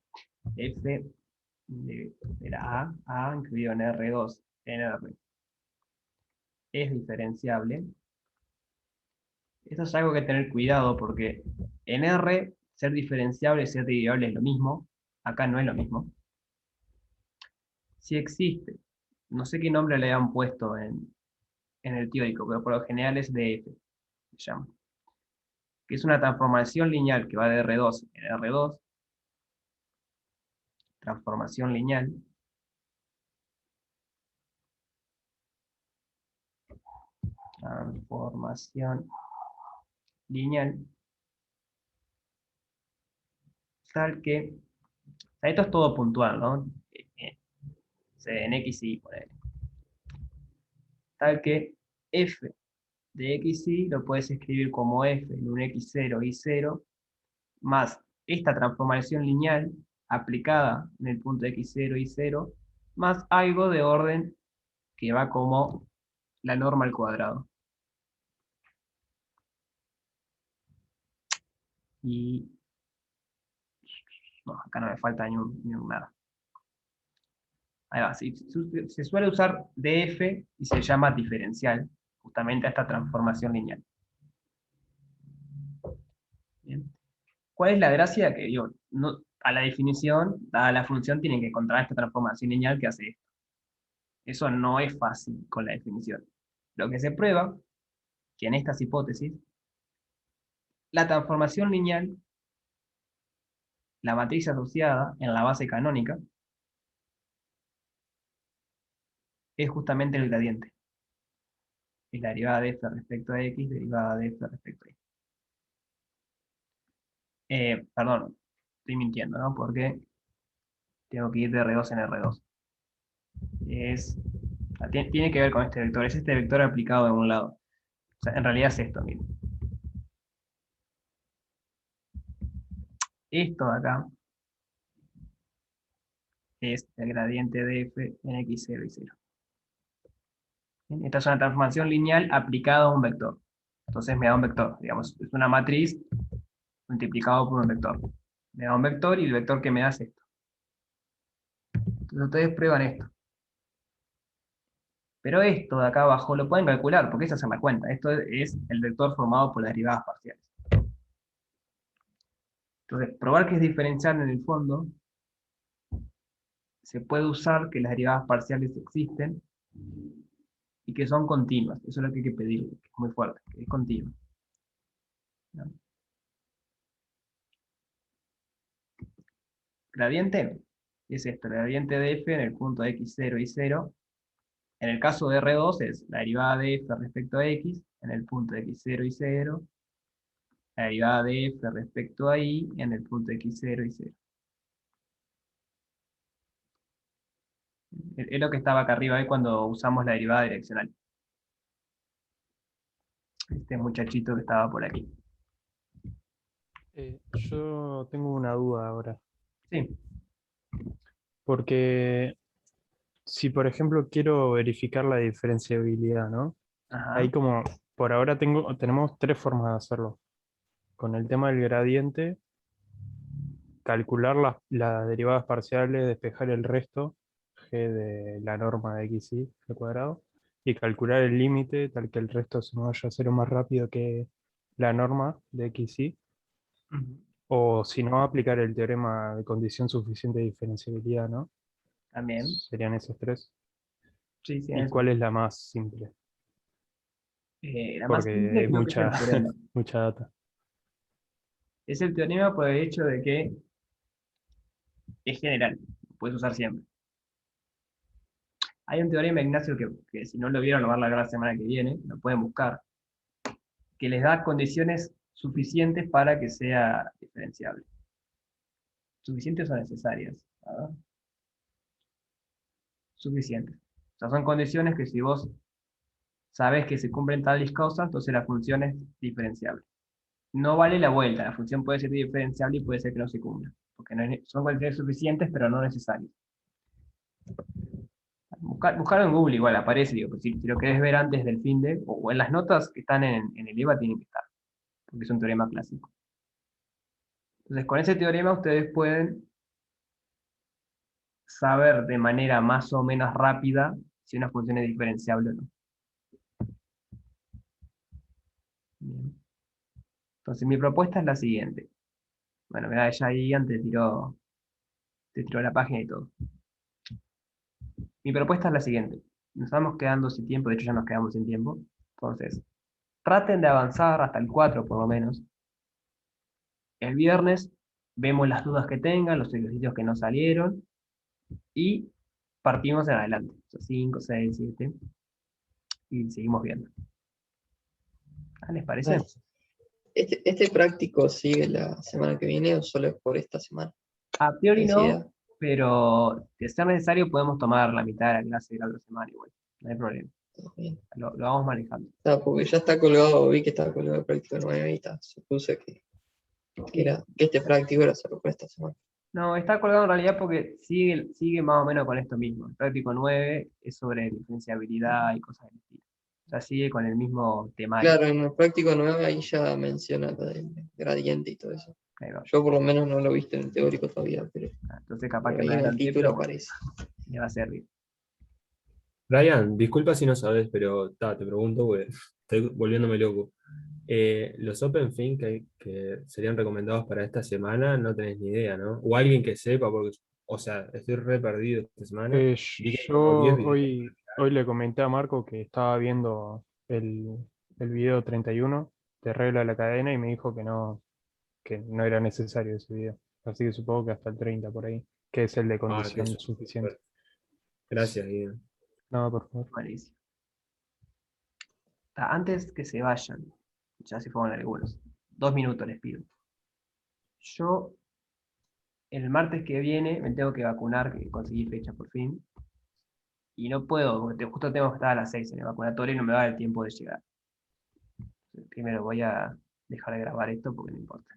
F de la A incluido en R2, en R, es diferenciable. Esto es algo que hay que tener cuidado porque en R ser diferenciable y ser derivable es lo mismo. Acá no es lo mismo. si existe, no sé qué nombre le han puesto en el teórico, pero por lo general es DF, se llama, que es una transformación lineal que va de R2 en R2, transformación lineal, transformación lineal, tal que, esto es todo puntual, ¿no? En X y ponele. Tal que f de x y lo puedes escribir como f en un x0 y0 más esta transformación lineal aplicada en el punto x0 y0 más algo de orden que va como la norma al cuadrado. Y no, acá no me falta ni un nada. Ahí va, se suele usar df y se llama diferencial, justamente a esta transformación lineal. Bien. ¿Cuál es la gracia? Que yo, no, a la definición, dada la función, tienen que encontrar esta transformación lineal que hace esto. Eso no es fácil con la definición. Lo que se prueba, que en estas hipótesis, la transformación lineal, la matriz asociada en la base canónica, es justamente el gradiente. Es la derivada de f respecto a x, derivada de f respecto a y. Perdón, estoy mintiendo, ¿no? Porque tengo que ir de R2 en R2. Tiene que ver con este vector, es este vector aplicado de un lado. O sea, en realidad es esto, miren. Esto de acá es el gradiente de f en x0 y 0. Bien, esta es una transformación lineal aplicada a un vector. Entonces me da un vector, digamos, es una matriz multiplicado por un vector. Me da un vector y el vector que me da es esto. Entonces ustedes prueban esto. Pero esto de acá abajo lo pueden calcular, porque esa se me cuenta. Esto es el vector formado por las derivadas parciales. Entonces, probar que es diferencial en el fondo, se puede usar que las derivadas parciales existen y que son continuas. Eso es lo que hay que pedir, que es muy fuerte, que es continua. ¿No? Gradiente es esto, el gradiente de f en el punto x0 y 0. En el caso de R2 es la derivada de f respecto a x en el punto x0 y 0. La derivada de f respecto a y en el punto x0 y 0. Es lo que estaba acá arriba cuando usamos la derivada direccional. Este muchachito que estaba por aquí. Yo tengo una duda ahora, Sí. porque si por ejemplo quiero verificar la diferenciabilidad, ¿no? Ajá. Ahí como por ahora tenemos tres formas de hacerlo. Con el tema del gradiente, calcular las derivadas parciales, despejar el resto, g de la norma de xy al cuadrado, y calcular el límite tal que el resto se me vaya a cero más rápido que la norma de xy. Ujú. O si no, aplicar el teorema de condición suficiente de diferenciabilidad, ¿no? También. Serían esos tres. Sí, sí, ¿Y eso. cuál es la más simple? La más simple Porque es creo que es el mucha, teorema. mucha data. Es el teorema por el hecho de que es general. Lo puedes usar siempre. Hay un teorema, Ignacio, que si no lo vieron, lo van a ver la semana que viene, lo pueden buscar, que les da condiciones suficientes para que sea diferenciable. ¿Suficientes o necesarias? A ver. Suficientes. O sea, son condiciones que si vos sabés que se cumplen tales cosas, entonces la función es diferenciable. No vale la vuelta, la función puede ser diferenciable y puede ser que no se cumpla, porque son condiciones suficientes, pero no necesarias. Buscar en Google igual aparece, digo, si lo querés ver antes del fin de, o en las notas que están en el IVA tienen que estar, porque es un teorema clásico. Entonces, con ese teorema ustedes pueden saber de manera más o menos rápida si una función es diferenciable o no. Bien. Entonces, mi propuesta es la siguiente. Bueno, mira, ya ahí antes te tiró la página y todo. Mi propuesta es la siguiente. Nos estamos quedando sin tiempo, de hecho ya nos quedamos sin tiempo. Entonces, traten de avanzar hasta el 4 por lo menos. El viernes vemos las dudas que tengan, los ejercicios que no salieron y partimos en adelante. O sea, 5, 6, 7 y seguimos viendo. ¿Les parece? Dale. ¿Este práctico sigue la semana que viene o solo es por esta semana? A priori ¿Tenés no, idea? pero de ser necesario podemos tomar la mitad de la clase de la otra semana igual. No hay problema. Todo bien. Lo vamos manejando. Porque ya está colgado, vi que estaba colgado el práctico 9 y supuse que este práctico era solo por esta semana. No, está colgado en realidad porque sigue más o menos con esto mismo. El práctico 9 es sobre diferenciabilidad y cosas del estilo. O sea, sigue con el mismo temario. Claro, en el práctico 9 ahí ya menciona lo del gradiente y todo eso. Ahí va. Yo por lo menos no lo he visto en el teórico todavía, pero Entonces capaz que ahí me en el adelanté, título pero bueno, aparece. le va a servir. Brian, disculpa si no sabes, pero te pregunto porque estoy volviéndome loco. Los Open Think que serían recomendados para esta semana, no tenés ni idea, ¿no? O alguien que sepa, porque, o sea, estoy re perdido esta semana. Vi que hay Yo como 10 videos. hoy le comenté a Marco que estaba viendo el video 31 de regla de la cadena y me dijo que no era necesario ese video. Así que supongo que hasta el 30 por ahí, que es el de Ah, condición ok, suficiente. super. Gracias, Guido. No, por favor. Buenísimo. Antes que se vayan, ya se fueron algunos. 2 minutos les pido. Yo el martes que viene me tengo que vacunar, que conseguí fecha por fin. Y no puedo, porque justo tengo que estar a las 6 en el vacunatorio y no me va a dar el tiempo de llegar. Primero voy a dejar de grabar esto porque no importa.